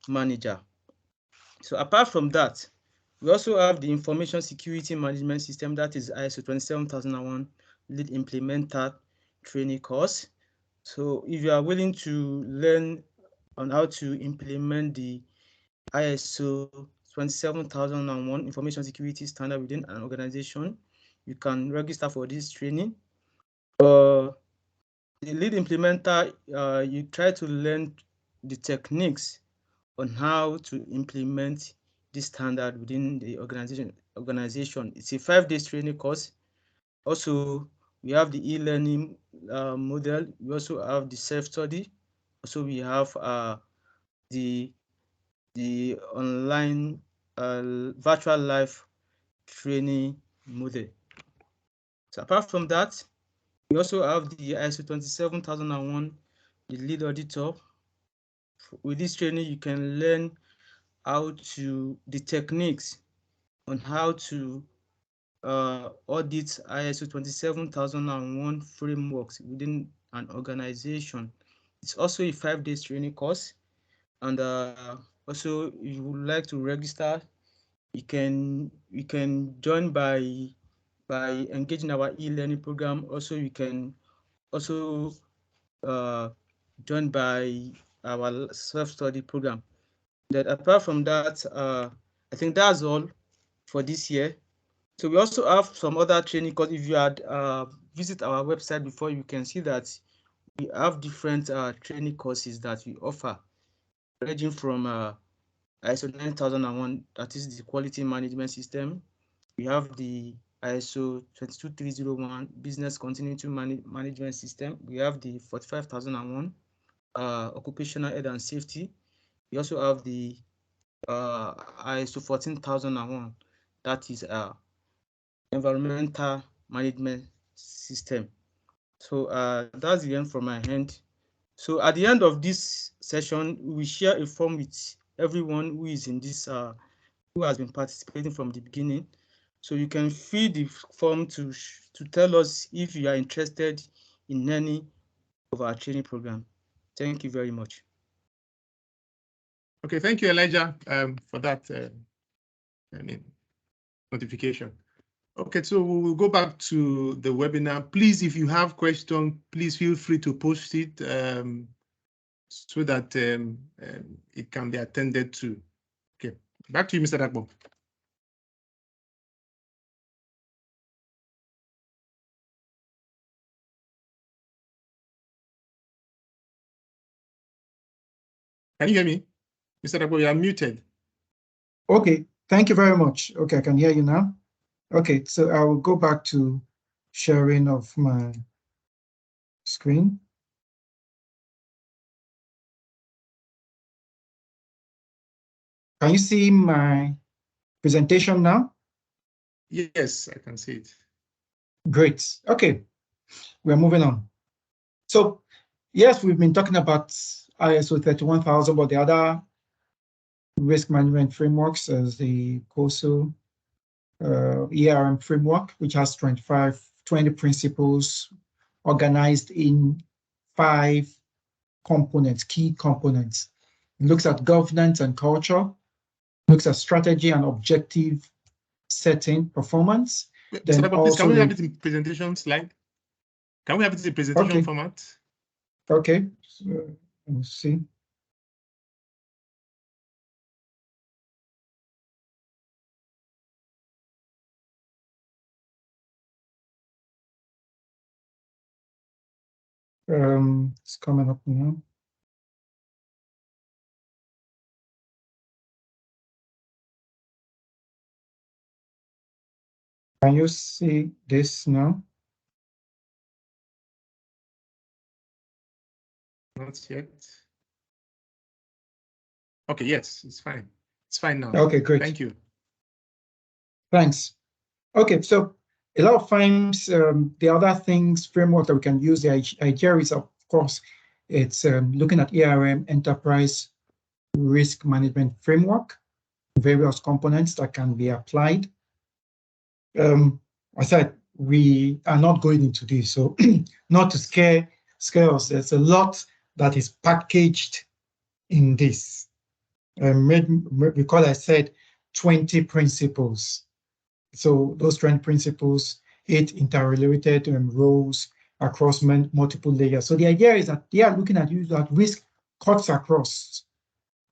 manager. So apart from that, we also have the information security management system, that is ISO 27001 lead implementer training course. So if you are willing to learn on how to implement the ISO 27001 information security standard within an organization, you can register for this training. The lead implementer, you try to learn the techniques on how to implement this standard within the organization. It's a 5-day training course. Also, we have the e-learning model. We also have the self-study. Also, we have the online virtual live training model. So apart from that, we also have the ISO 27001, the lead auditor. With this training, you can learn the techniques on how to audit ISO 27001 frameworks within an organization. It's also a 5-day training course, and also if you would like to register, you can join by engaging our e-learning program. Also, you can also join by our self-study program. Then apart from that, I think that's all for this year. So we also have some other training courses. If you had visit our website before, you can see that we have different training courses that we offer, ranging from ISO 9001, that is the quality management system. We have the ISO 22301 business continuity management system. We have the 45001 occupational health and safety. We also have the ISO 14001, that is environmental management system. So that's the end from my end. So at the end of this session, we share a form with everyone who is in this, who has been participating from the beginning. So you can fill the form to tell us if you are interested in any of our training program. Thank you very much. Okay, thank you, Elijah, for that notification. Okay, so we will go back to the webinar. Please, if you have questions, please feel free to post it so that it can be attended to. Okay, back to you, Mr. Dapo. Can you hear me? Mr. Dapo, you are muted. Okay, thank you very much. Okay, I can hear you now. Okay, so I will go back to sharing of my screen. Can you see my presentation now? Yes, I can see it. Great. Okay, we're moving on. So yes, we've been talking about ISO 31000, but the other risk management frameworks as the COSO ERM framework, which has 20 principles organized in 5 components, key components. It looks at governance and culture, looks at strategy and objective setting, performance. Then Dapo, please, can we have it in presentation slide? Can we have it in presentation format? Okay, so, let's see. It's coming up now. Can you see this now? Not yet. Okay, yes, it's fine. It's fine now. Okay, great. Thank you. Thanks. Okay, so a lot of times the other things, framework that we can use, the idea is, of course, it's looking at ERM, Enterprise Risk Management Framework, various components that can be applied. I said we are not going into this, so not to scare us. There's a lot that is packaged in this. Because I said 20 principles. So those 20 principles, 8 interrelated roles across multiple layers. So the idea is that they are looking at that risk cuts across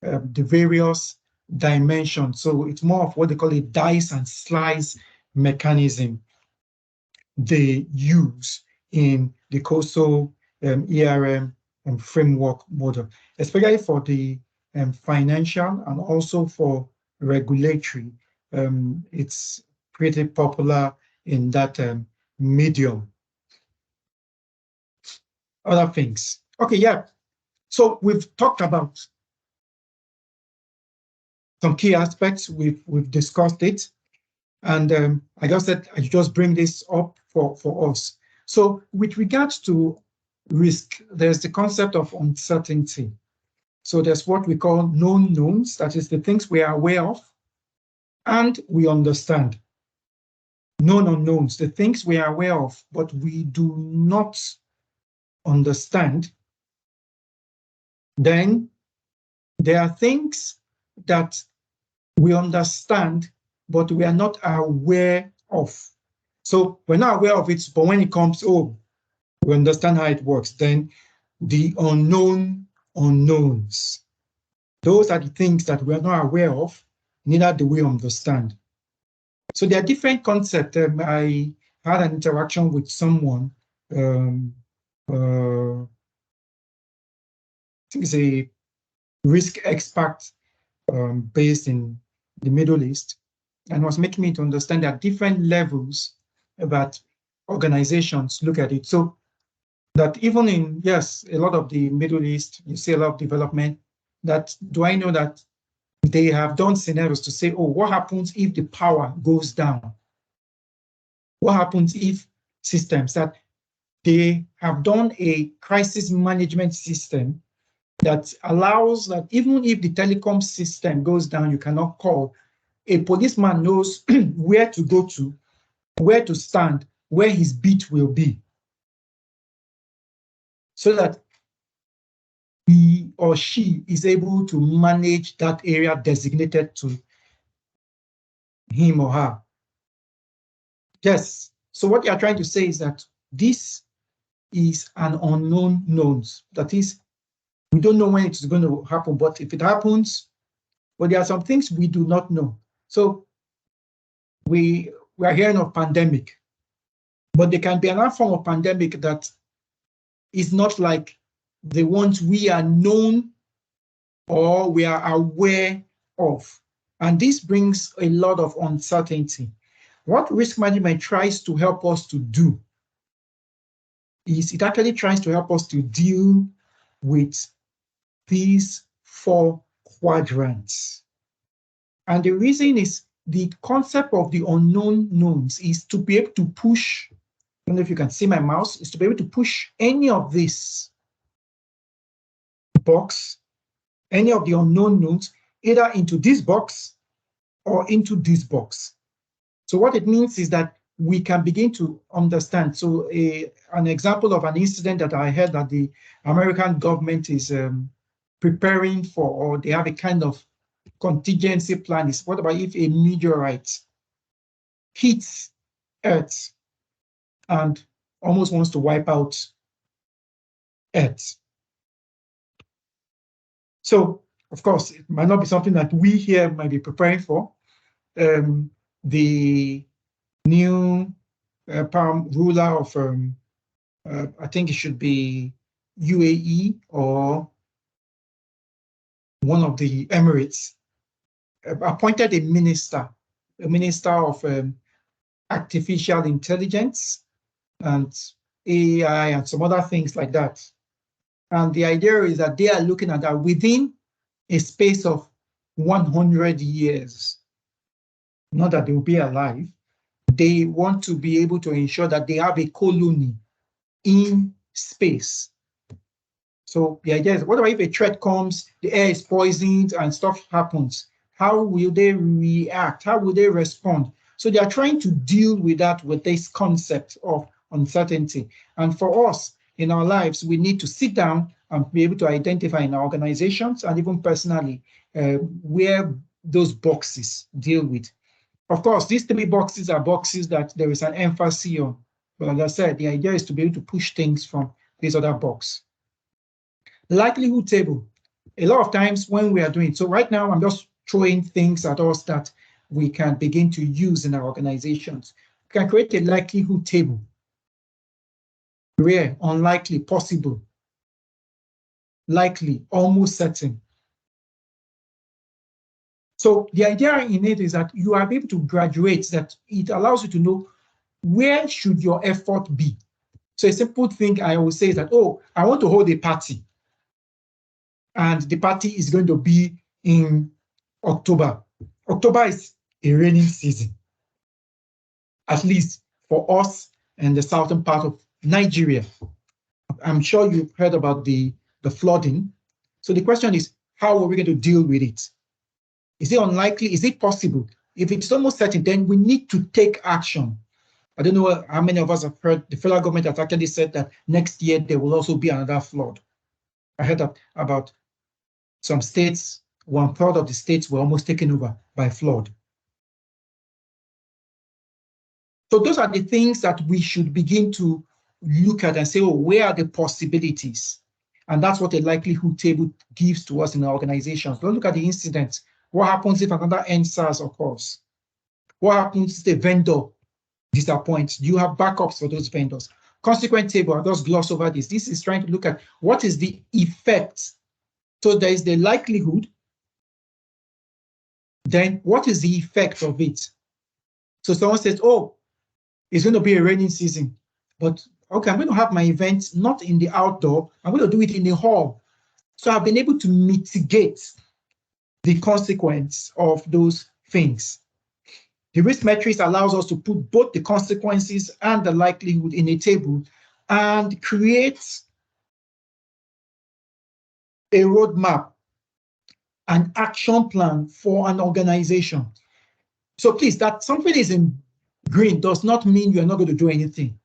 the various dimensions. So it's more of what they call a dice and slice mechanism they use in the COSO ERM framework model, especially for the financial and also for regulatory. It's pretty popular in that medium. Other things. Okay, yeah. So we've talked about some key aspects. We've discussed it. And I just said I just bring this up for us. So with regards to risk, there's the concept of uncertainty. So there's what we call known knowns, that is the things we are aware of and we understand. Known unknowns, the things we are aware of, but we do not understand. Then there are things that we understand, but we are not aware of. So we're not aware of it, but when it comes, oh, we understand how it works. Then the unknown unknowns. Those are the things that we are not aware of, neither do we understand. So there are different concepts. I had an interaction with someone, I think it's a risk expert based in the Middle East, and was making me to understand that different levels that organizations look at it. So that even in, yes, a lot of the Middle East, you see a lot of development, that do I know that they have done scenarios to say, oh, what happens if the power goes down? What happens if systems that they have done a crisis management system that allows that even if the telecom system goes down, you cannot call. A policeman knows where to go to, where to stand, where his beat will be, so that he or she is able to manage that area designated to him or her. Yes. So what you are trying to say is that this is an unknown knowns. That is, we don't know when it's going to happen, but if it happens, well, there are some things we do not know. So we are hearing of pandemic, but there can be another form of pandemic that is not like the ones we are known or we are aware of. And this brings a lot of uncertainty. What risk management tries to help us to do is it actually tries to help us to deal with these 4 quadrants. And the reason is the concept of the unknown knowns is to be able to push don't know if you can see my mouse, is to be able to push any of this box, any of the unknown nodes, either into this box or into this box. So what it means is that we can begin to understand. So an example of an incident that I heard that the American government is preparing for, or they have a kind of contingency plan, is what about if a meteorite hits Earth and almost wants to wipe out Earth? So, of course, it might not be something that we here might be preparing for. The new ruler of, I think it should be UAE or one of the Emirates, appointed a minister of artificial intelligence and AI and some other things like that. And the idea is that they are looking at that within a space of 100 years. Not that they will be alive. They want to be able to ensure that they have a colony in space. So the idea is, what about if a threat comes, the air is poisoned and stuff happens? How will they react? How will they respond? So they are trying to deal with that, with this concept of uncertainty. And for us in our lives, we need to sit down and be able to identify in our organizations and even personally where those boxes deal with. Of course, these 3 boxes are boxes that there is an emphasis on. But as I said, the idea is to be able to push things from this other box. Likelihood table. A lot of times when we are doing, so right now I'm just throwing things at us that we can begin to use in our organizations. We can create a likelihood table. Rare, unlikely, possible, likely, almost certain. So the idea in it is that you are able to graduate, that it allows you to know where should your effort be. So a simple thing I will say is that, oh, I want to hold a party. And the party is going to be in October. October is a rainy season, at least for us in the southern part of Nigeria. I'm sure you've heard about the flooding. So the question is, how are we going to deal with it? Is it unlikely? Is it possible? If it's almost certain, then we need to take action. I don't know how many of us have heard the federal government has actually said that next year there will also be another flood. I heard about some states, 1/3 of the states were almost taken over by flood. So those are the things that we should begin to look at and say, oh, where are the possibilities? And that's what a likelihood table gives to us in our organizations. Don't look at the incidents. What happens if another entails occurs? What happens if the vendor disappoints? Do you have backups for those vendors? Consequent table, I'll just gloss over this. This is trying to look at what is the effect. So there is the likelihood. Then what is the effect of it? So someone says, oh, it's going to be a rainy season, but okay, I'm going to have my event not in the outdoor. I'm going to do it in the hall. So I've been able to mitigate the consequence of those things. The risk matrix allows us to put both the consequences and the likelihood in a table and create a roadmap, an action plan for an organization. So please, that something is in green does not mean you're not going to do anything.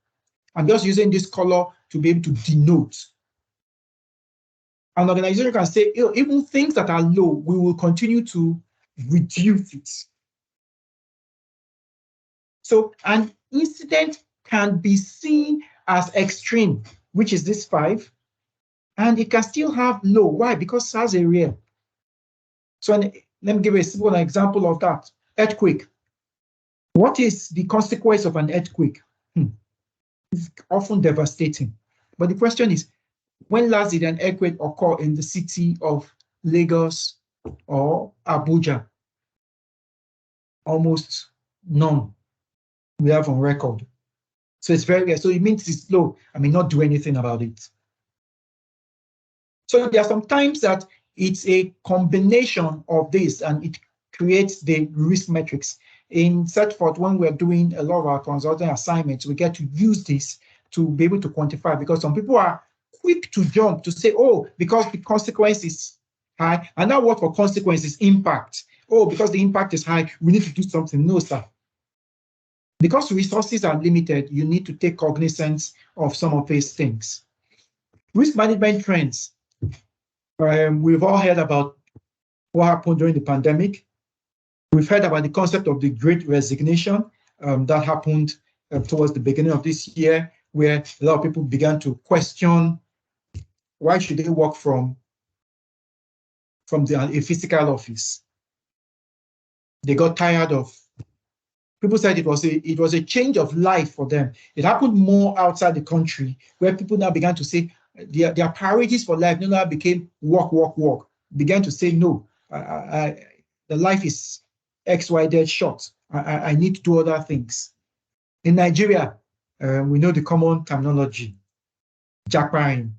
I'm just using this color to be able to denote. An organization can say, even things that are low, we will continue to reduce it. So an incident can be seen as extreme, which is this 5, and it can still have low. Why? Because it has a real. So let me give a simple example of that. Earthquake. What is the consequence of an earthquake? It's often devastating. But the question is, when last did an earthquake occur in the city of Lagos or Abuja? Almost none we have on record. So it's very, so it means it's low. I may not do anything about it. So there are some times that it's a combination of this and it creates the risk matrix. in Certfort, when we're doing a lot of our consulting assignments, we get to use this to be able to quantify, because some people are quick to jump to say, oh, because the consequence is high, and now what for consequences? Impact. Oh, because the impact is high, we need to do something. No, sir. Because resources are limited, you need to take cognizance of some of these things. Risk management trends. We've all heard about what happened during the pandemic. We've heard about the concept of the Great Resignation that happened towards the beginning of this year, where a lot of people began to question why should they work from a physical office. They got tired of. People said it was a change of life for them. It happened more outside the country, where people now began to say their priorities for life no longer became work, work, work. Began to say, no, the life is XYZ short. I need to do other things. In Nigeria, we know the common terminology, jackpine.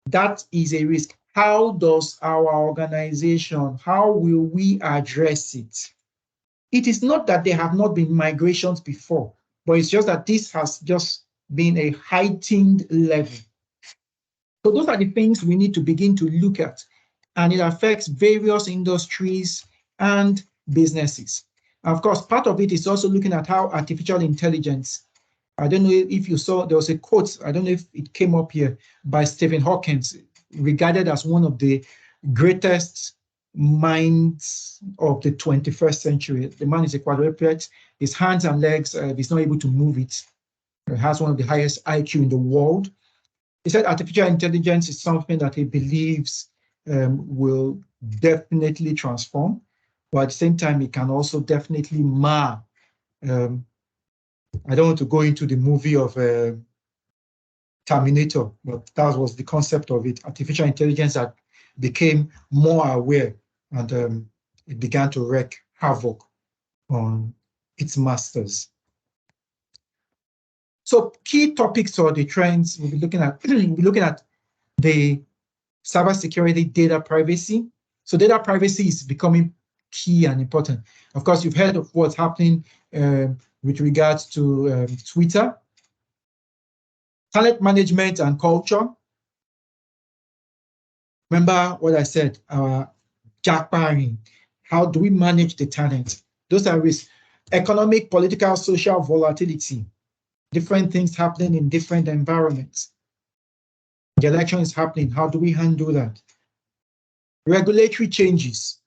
That is a risk. How does our organization, how will we address it? It is not that there have not been migrations before, but it's just that this has just been a heightened level. So those are the things we need to begin to look at, and it affects various industries and businesses. Of course, part of it is also looking at how artificial intelligence, I don't know if you saw, there was a quote, I don't know if it came up here, by Stephen Hawking, regarded as one of the greatest minds of the 21st century. The man is a quadruped, his hands and legs, he's not able to move it. He has one of the highest IQ in the world. He said artificial intelligence is something that he believes will definitely transform, but at the same time, it can also definitely mar. I don't want to go into the movie of Terminator, but that was the concept of it. Artificial intelligence that became more aware, and it began to wreak havoc on its masters. So key topics or the trends we'll be looking at, the cybersecurity, data privacy. So data privacy is becoming key and important. Of course, you've heard of what's happening with regards to Twitter. Talent management and culture. Remember what I said, jackpine. How do we manage the talent? Those are risks. Economic, political, social volatility. Different things happening in different environments. The election is happening. How do we handle that? Regulatory changes.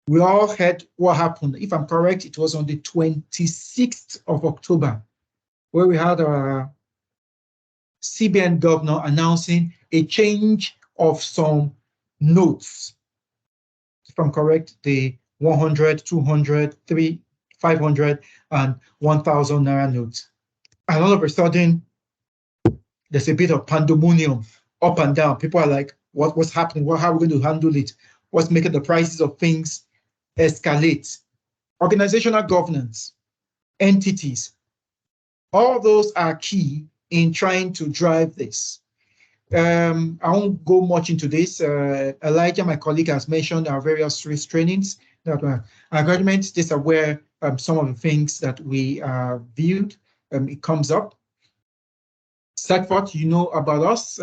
We all heard what happened. If I'm correct, it was on the 26th of October, where we had a CBN governor announcing a change of some notes. If I'm correct, the 100, 200, 300, 500, and 1,000 naira notes. And all of a sudden, there's a bit of pandemonium up and down. People are like, what's happening? How are we going to handle it? What's making the prices of things escalate? Organizational governance, entities, all those are key in trying to drive this. I won't go much into this. Elijah, my colleague, has mentioned our various risk trainings. Agreements, these are where some of the things that we viewed, it comes up. Certfort, you know about us.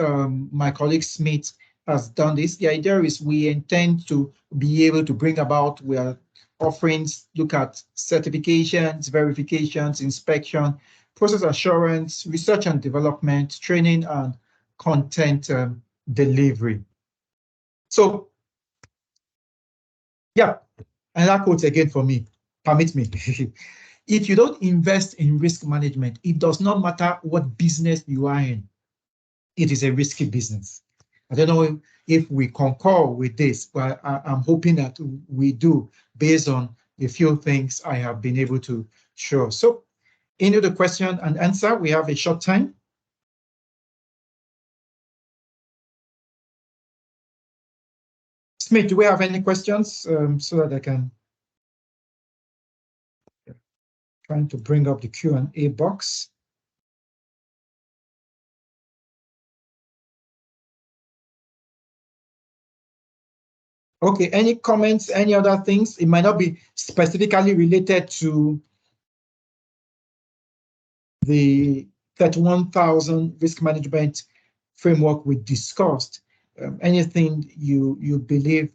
My colleague Smith has done this. The idea is we intend to be able to bring about, we are offerings, look at certifications, verifications, inspection, process assurance, research and development, training, and content delivery. So, yeah, and that quote again for me, permit me. If you don't invest in risk management, it does not matter what business you are in. It is a risky business. I don't know if we concur with this, but I'm hoping that we do, based on a few things I have been able to show. So, into the question and answer, we have a short time. Smith, do we have any questions so that I can? Trying to bring up the Q&A box. Okay, any comments, any other things? It might not be specifically related to the 31,000 risk management framework we discussed. Anything you believe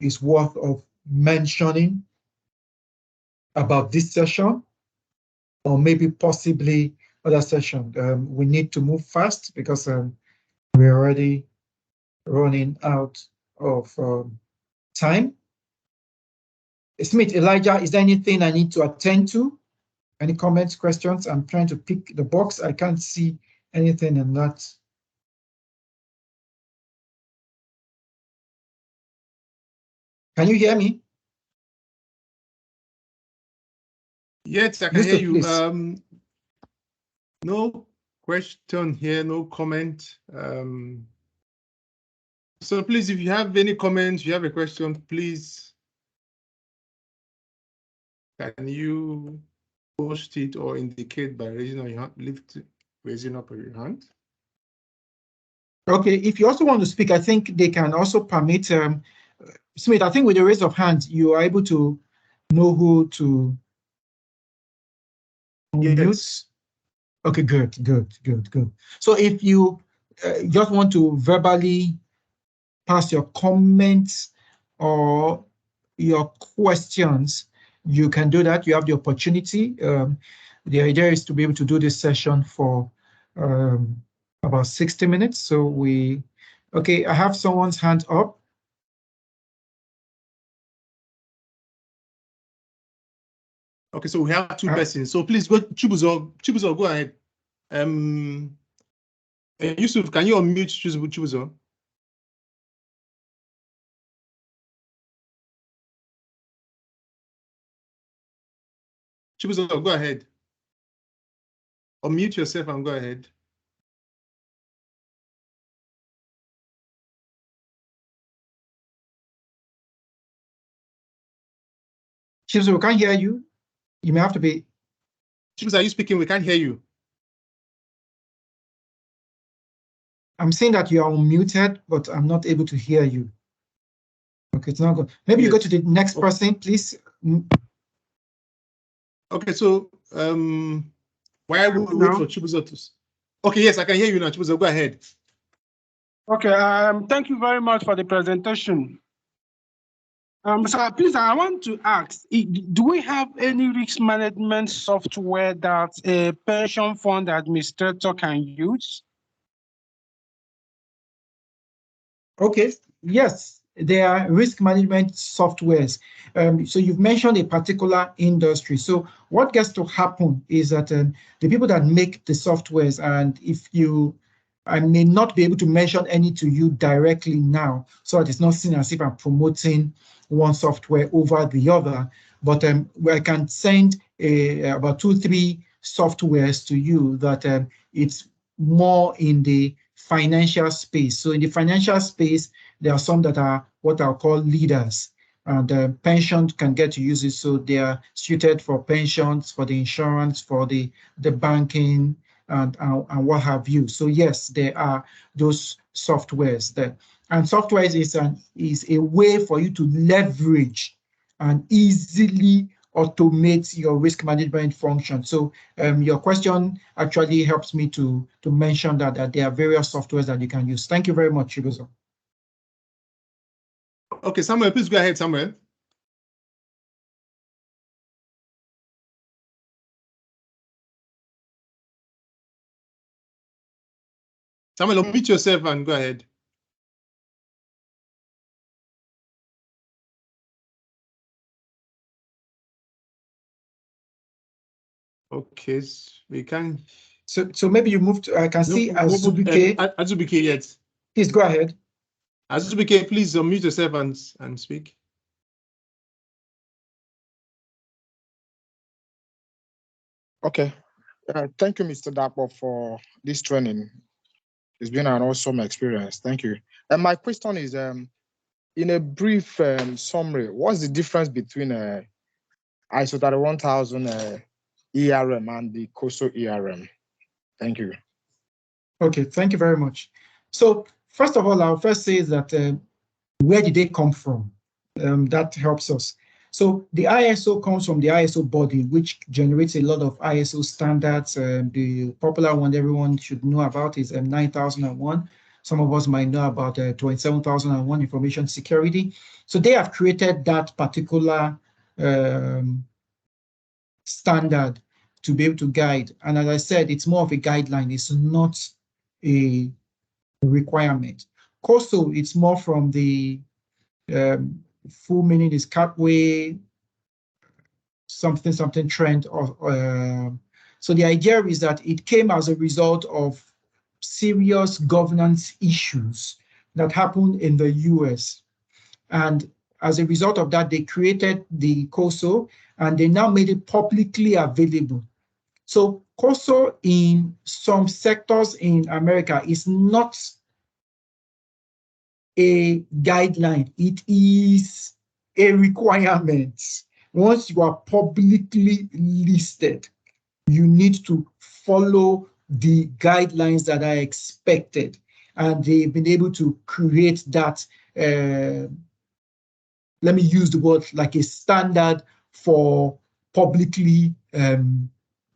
is worth of mentioning about this session, or maybe possibly other session? We need to move fast because we're already running out of time. Smith, Elijah, is there anything I need to attend to? Any comments, questions? I'm trying to pick the box. I can't see anything in that. Can you hear me? Yes, I can Yusuf, hear you. please. No question here, no comment. So please, if you have any comments, you have a question, please, can you post it or indicate by raising your hand, raising up your hand? Okay, if you also want to speak, I think they can also permit, Smith, I think with the raise of hand, you are able to know who to unmute. Yes. Okay, good. So if you just want to verbally pass your comments or your questions, you can do that. You have the opportunity. The idea is to be able to do this session for about 60 minutes. So okay, I have someone's hand up. Okay, so we have two persons. So please go, Chibuzo, go ahead. Yusuf, can you unmute Chibuzo? Chibuzo, go ahead. Unmute yourself and go ahead. Chibuzo, we can't hear you. You may have to be. Chibuzo, are you speaking? We can't hear you. I'm saying that you are unmuted, but I'm not able to hear you. Okay, it's not good. Maybe you go to the next person, please. Okay, so why would we wait for Chibuzo to? Okay, yes, I can hear you now. Chibuzo, go ahead. Okay, thank you very much for the presentation. So please, I want to ask, do we have any risk management software that a pension fund administrator can use? Okay, yes, there are risk management softwares. So you've mentioned a particular industry. So what gets to happen is that the people that make the softwares, and I may not be able to mention any to you directly now, so that it's not seen as if I'm promoting one software over the other, but I can send about 2-3 softwares to you that it's more in the financial space. So in the financial space, there are some that are what I'll call leaders, and pensions can get to use it. So they are suited for pensions, for the insurance, for the banking, and what have you. So yes, there are those softwares there. And software is a way for you to leverage and easily automate your risk management function. So your question actually helps me to mention that there are various softwares that you can use. Thank you very much, Chibuzo. Okay, Samuel, please go ahead, Samuel. Samuel, unmute yourself and go ahead. Okay, we can. So maybe you moved. I can see Azubike. Azubike, yes. Please go ahead. Azubike, please unmute yourself and speak. Okay. Thank you, Mr. Dapo, for this training. It's been an awesome experience. Thank you. And my question is, in a brief summary, what's the difference between ISO 31000 ERM and the COSO ERM? Thank you. Okay, thank you very much. So first of all, I'll first say that where did they come from? That helps us. So the ISO comes from the ISO body, which generates a lot of ISO standards. The popular one everyone should know about is 9001. Some of us might know about 27001 information security. So they have created that particular standard to be able to guide. And as I said, it's more of a guideline. It's not a requirement. COSO, it's more from the full meaning is Catway, something trend. So the idea is that it came as a result of serious governance issues that happened in the US. And as a result of that, they created the COSO and they now made it publicly available. So COSO in some sectors in America is not a guideline, it is a requirement. Once you are publicly listed, you need to follow the guidelines that are expected. And they've been able to create that, let me use the word, like a standard for publicly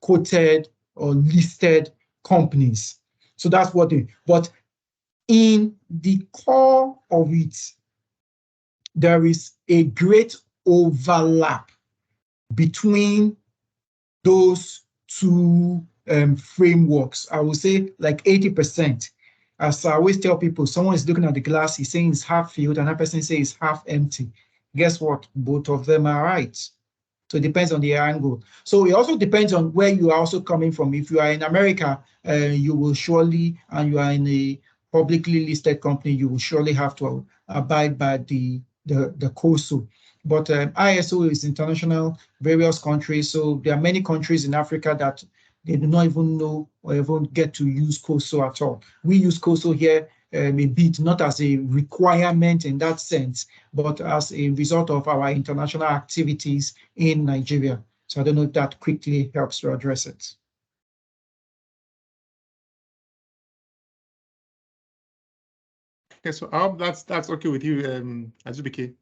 quoted or listed companies. So that's what they, but in the core of it, there is a great overlap between those two frameworks. I would say like 80%. As I always tell people, someone is looking at the glass, he's saying it's half filled, and that person says it's half empty. Guess what? Both of them are right. So it depends on the angle. So it also depends on where you are also coming from. If you are in America, you will surely, and you are in a publicly listed company, you will surely have to abide by the COSO. But ISO is international, various countries. So there are many countries in Africa that they do not even know or even get to use COSO at all. We use COSO here a bit, not as a requirement in that sense, but as a result of our international activities in Nigeria. So I don't know if that quickly helps to address it. Okay, so I hope that's okay with you, Azubike.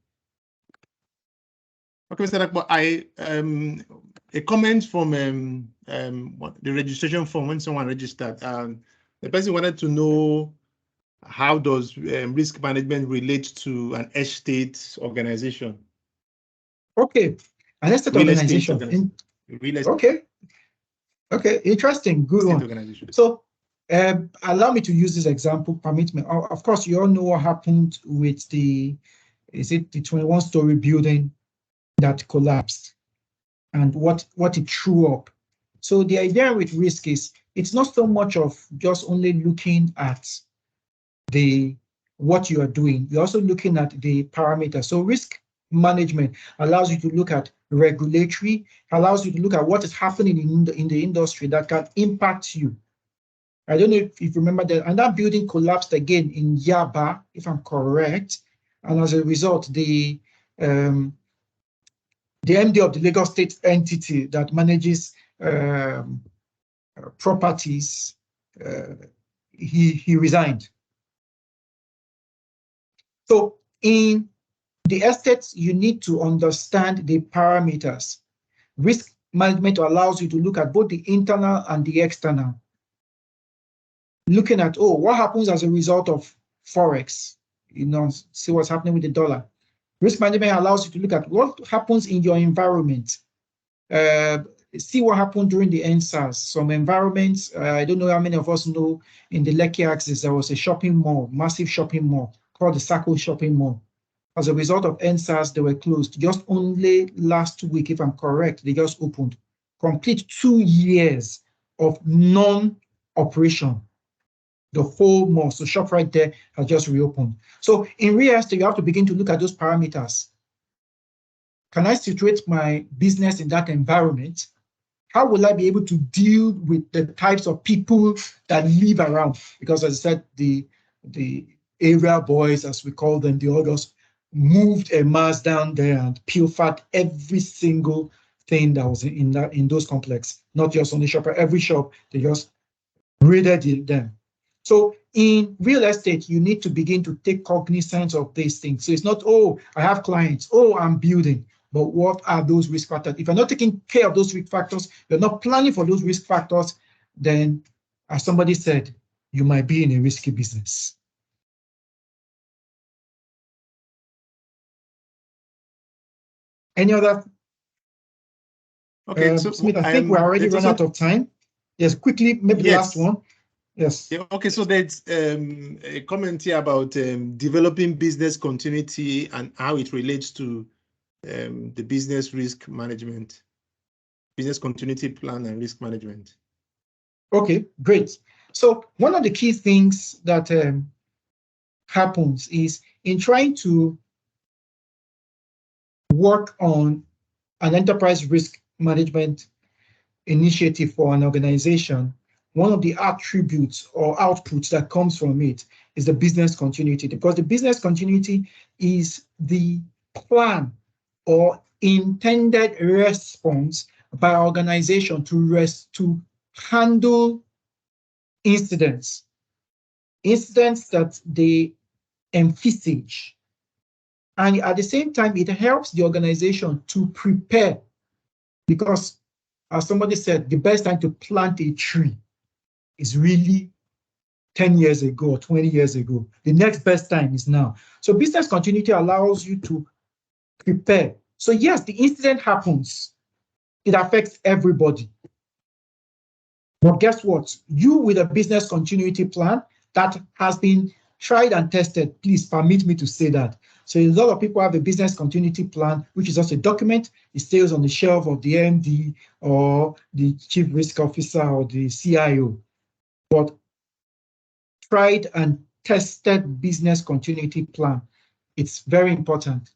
Okay, Mr. Dapo, a comment from the registration form when someone registered. The person wanted to know how does risk management relate to an estate organization? Okay, an estate organization. Real estate. Okay. Okay, interesting, good one. So allow me to use this example, permit me. Of course, you all know what happened with the 21-story building that collapsed and what it threw up. So the idea with risk is it's not so much of just only looking at what you are doing. You're also looking at the parameters. So risk management allows you to look at regulatory, allows you to look at what is happening in the industry that can impact you. I don't know if you remember that, and that building collapsed again in Yaba, if I'm correct. And as a result, the MD of the Lagos State entity that manages properties, he resigned. So in the estates, you need to understand the parameters. Risk management allows you to look at both the internal and the external. Looking at, what happens as a result of Forex? See what's happening with the dollar. Risk management allows you to look at what happens in your environment. See what happened during the entails. Some environments, I don't know how many of us know, in the Lekki axis, there was a shopping mall, massive shopping mall called the Sako Shopping Mall. As a result of entails, they were closed. Just only last week, if I'm correct, they just opened. Complete 2 years of non-operation. The whole mall, so shop right there has just reopened. So in real estate, you have to begin to look at those parameters. Can I situate my business in that environment? How will I be able to deal with the types of people that live around? Because as I said, the area boys, as we call them, the others, moved a mass down there and pilfered every single thing that was in those complex. Not just on the shop, every shop, they just raided them. So in real estate, you need to begin to take cognizance of these things. So it's not, oh, I have clients, oh, I'm building. But what are those risk factors? If you're not taking care of those risk factors, you're not planning for those risk factors, then, as somebody said, you might be in a risky business. Any other? Okay, so Smith, I think we're already run out of time. Yes, quickly, maybe the last one. Yes. Yeah, okay, so there's a comment here about developing business continuity and how it relates to the business risk management, business continuity plan and risk management. Okay, great. So one of the key things that happens is in trying to work on an enterprise risk management initiative for an organization, one of the attributes or outputs that comes from it is the business continuity, because the business continuity is the plan or intended response by organization to handle incidents that they envisage. And at the same time, it helps the organization to prepare, because as somebody said, the best time to plant a tree is really 10 years ago or 20 years ago. The next best time is now. So business continuity allows you to prepare. So yes, the incident happens. It affects everybody. But guess what? You with a business continuity plan that has been tried and tested, please permit me to say that. So a lot of people have a business continuity plan, which is just a document. It stays on the shelf of the MD or the chief risk officer or the CIO. But tried and tested business continuity plan, it's very important.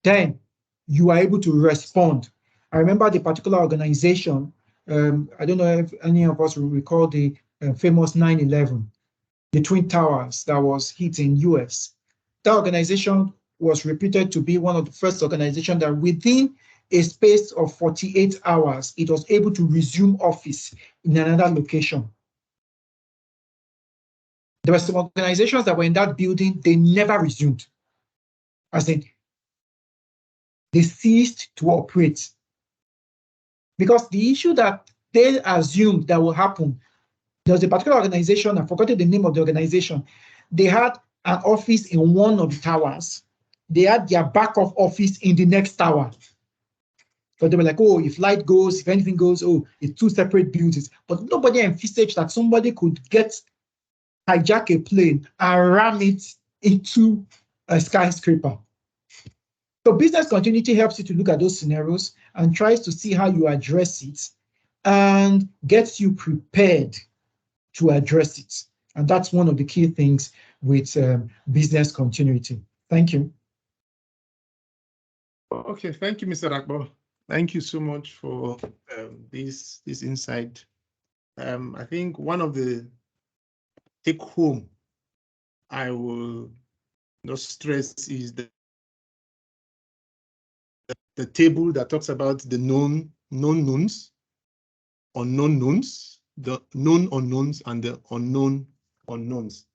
Then you are able to respond. I remember the particular organization, I don't know if any of us will recall the famous 9/11, the Twin Towers that was hit in US. That organization was reputed to be one of the first organizations that within a space of 48 hours, it was able to resume office in another location. There were some organizations that were in that building, they never resumed. As in, they ceased to operate. Because the issue that they assumed that will happen, there was a particular organization, I forgot the name of the organization, they had an office in one of the towers. They had their backup office in the next tower. But they were like, oh, if light goes, if anything goes, oh, it's two separate buildings. But nobody envisaged that somebody could hijack a plane and ram it into a skyscraper. So business continuity helps you to look at those scenarios and tries to see how you address it and gets you prepared to address it. And that's one of the key things with business continuity. Thank you. Okay, thank you, Mr. Akbo. Thank you so much for this insight. I think one of the take home I will not stress is the table that talks about the known knowns, unknown knowns, the known unknowns, and the unknown unknowns.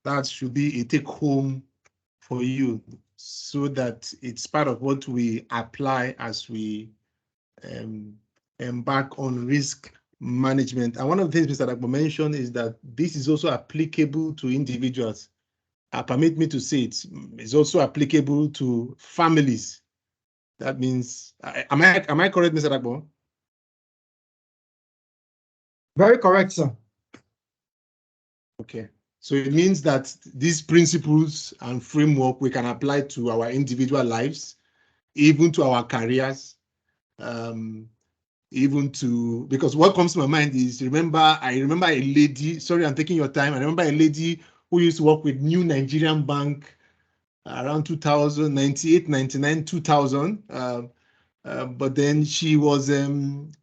That should be a take home for you, so that it's part of what we apply as we embark on risk management. And one of the things Mr. Dapo mentioned is that this is also applicable to individuals. Permit me to say it's also applicable to families. That means, am I correct, Mr. Dapo? Very correct, sir. Okay. So it means that these principles and framework we can apply to our individual lives, even to our careers, even to, because what comes to my mind is, I remember a lady, sorry, I'm taking your time. I remember a lady who used to work with New Nigerian Bank around 2000, 98, 99, 2000. But then she didn't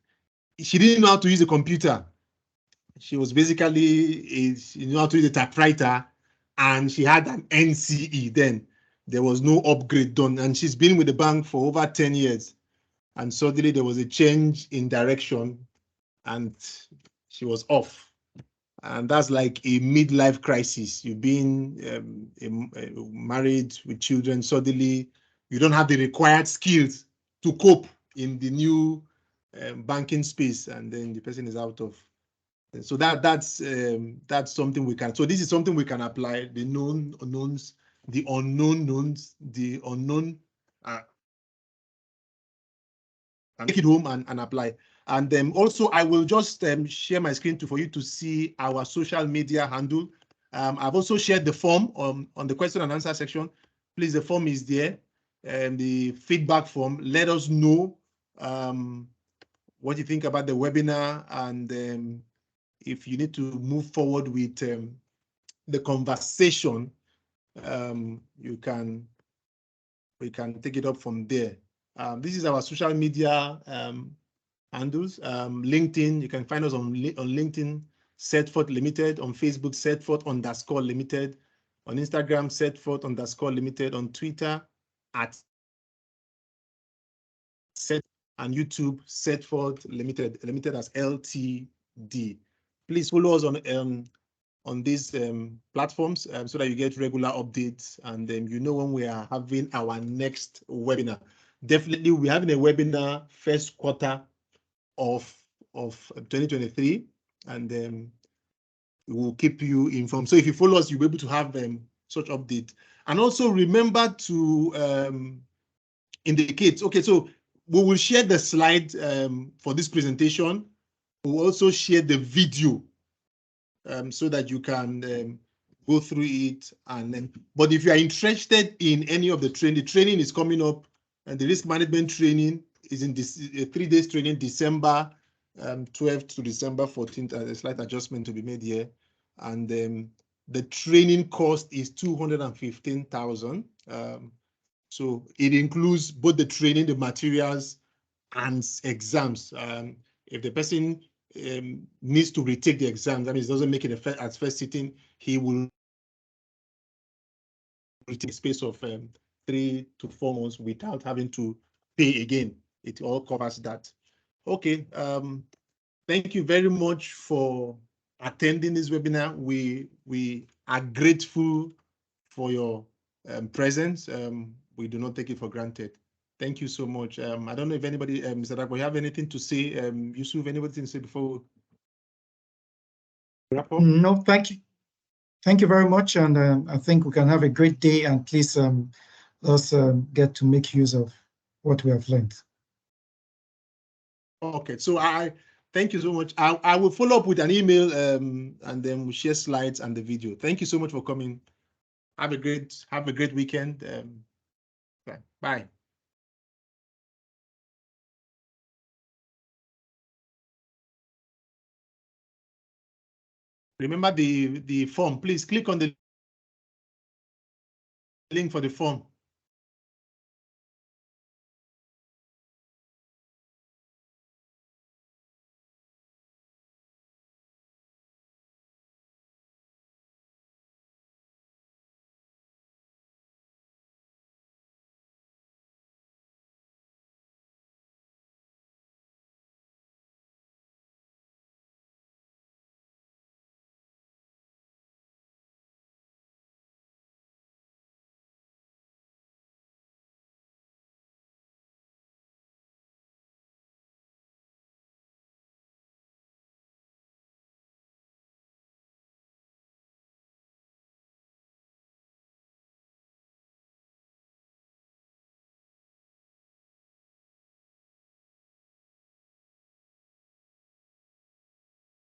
know how to use a computer. She was basically, she knew how to use a typewriter, and she had an NCE then. There was no upgrade done, and she's been with the bank for over 10 years. And suddenly there was a change in direction, and she was off. And that's like a midlife crisis. You've been married with children, suddenly you don't have the required skills to cope in the new banking space, and then the person is out of. So that's something we can. So this is something we can apply. The known unknowns, the unknown knowns, the unknown. And take it home and apply. And also, I will just share my screen for you to see our social media handle. I've also shared the form on the question and answer section. Please, the form is there, and the feedback form. Let us know what you think about the webinar, and if you need to move forward with the conversation, we can take it up from there. This is our social media handles. LinkedIn, you can find us on LinkedIn, Certfort Limited, on Facebook, Certfort_Limited, on Instagram, Certfort_Limited, on Twitter, @Cert, and YouTube, Certfort Limited as LTD. Please follow us on these platforms so that you get regular updates, and you know when we are having our next webinar. Definitely, we're having a webinar first quarter of 2023, and we will keep you informed. So if you follow us, you'll be able to have such update. And also remember to indicate. Okay, so we will share the slide for this presentation. We'll also share the video so that you can go through it. And then, but if you are interested in any of the training is coming up, and the risk management training is in this 3 days training, December 12th to December 14th. A slight adjustment to be made here, and the training cost is 215,000. So it includes both the training, the materials, and exams. If the person needs to retake the exam, that means doesn't make it at first sitting, he will retake a space of 3 to 4 months without having to pay again. It all covers that. Okay. Thank you very much for attending this webinar. We are grateful for your presence. We do not take it for granted. Thank you so much. I don't know if anybody, Mr. Dapo, you have anything to say? Yusuf, anybody to say before? No, thank you. Thank you very much. And I think we can have a great day, and please let's get to make use of what we have learned. Okay, so I thank you so much. I will follow up with an email and then we'll share slides and the video. Thank you so much for coming. Have a great weekend. Bye. Remember the form. Please click on the link for the form.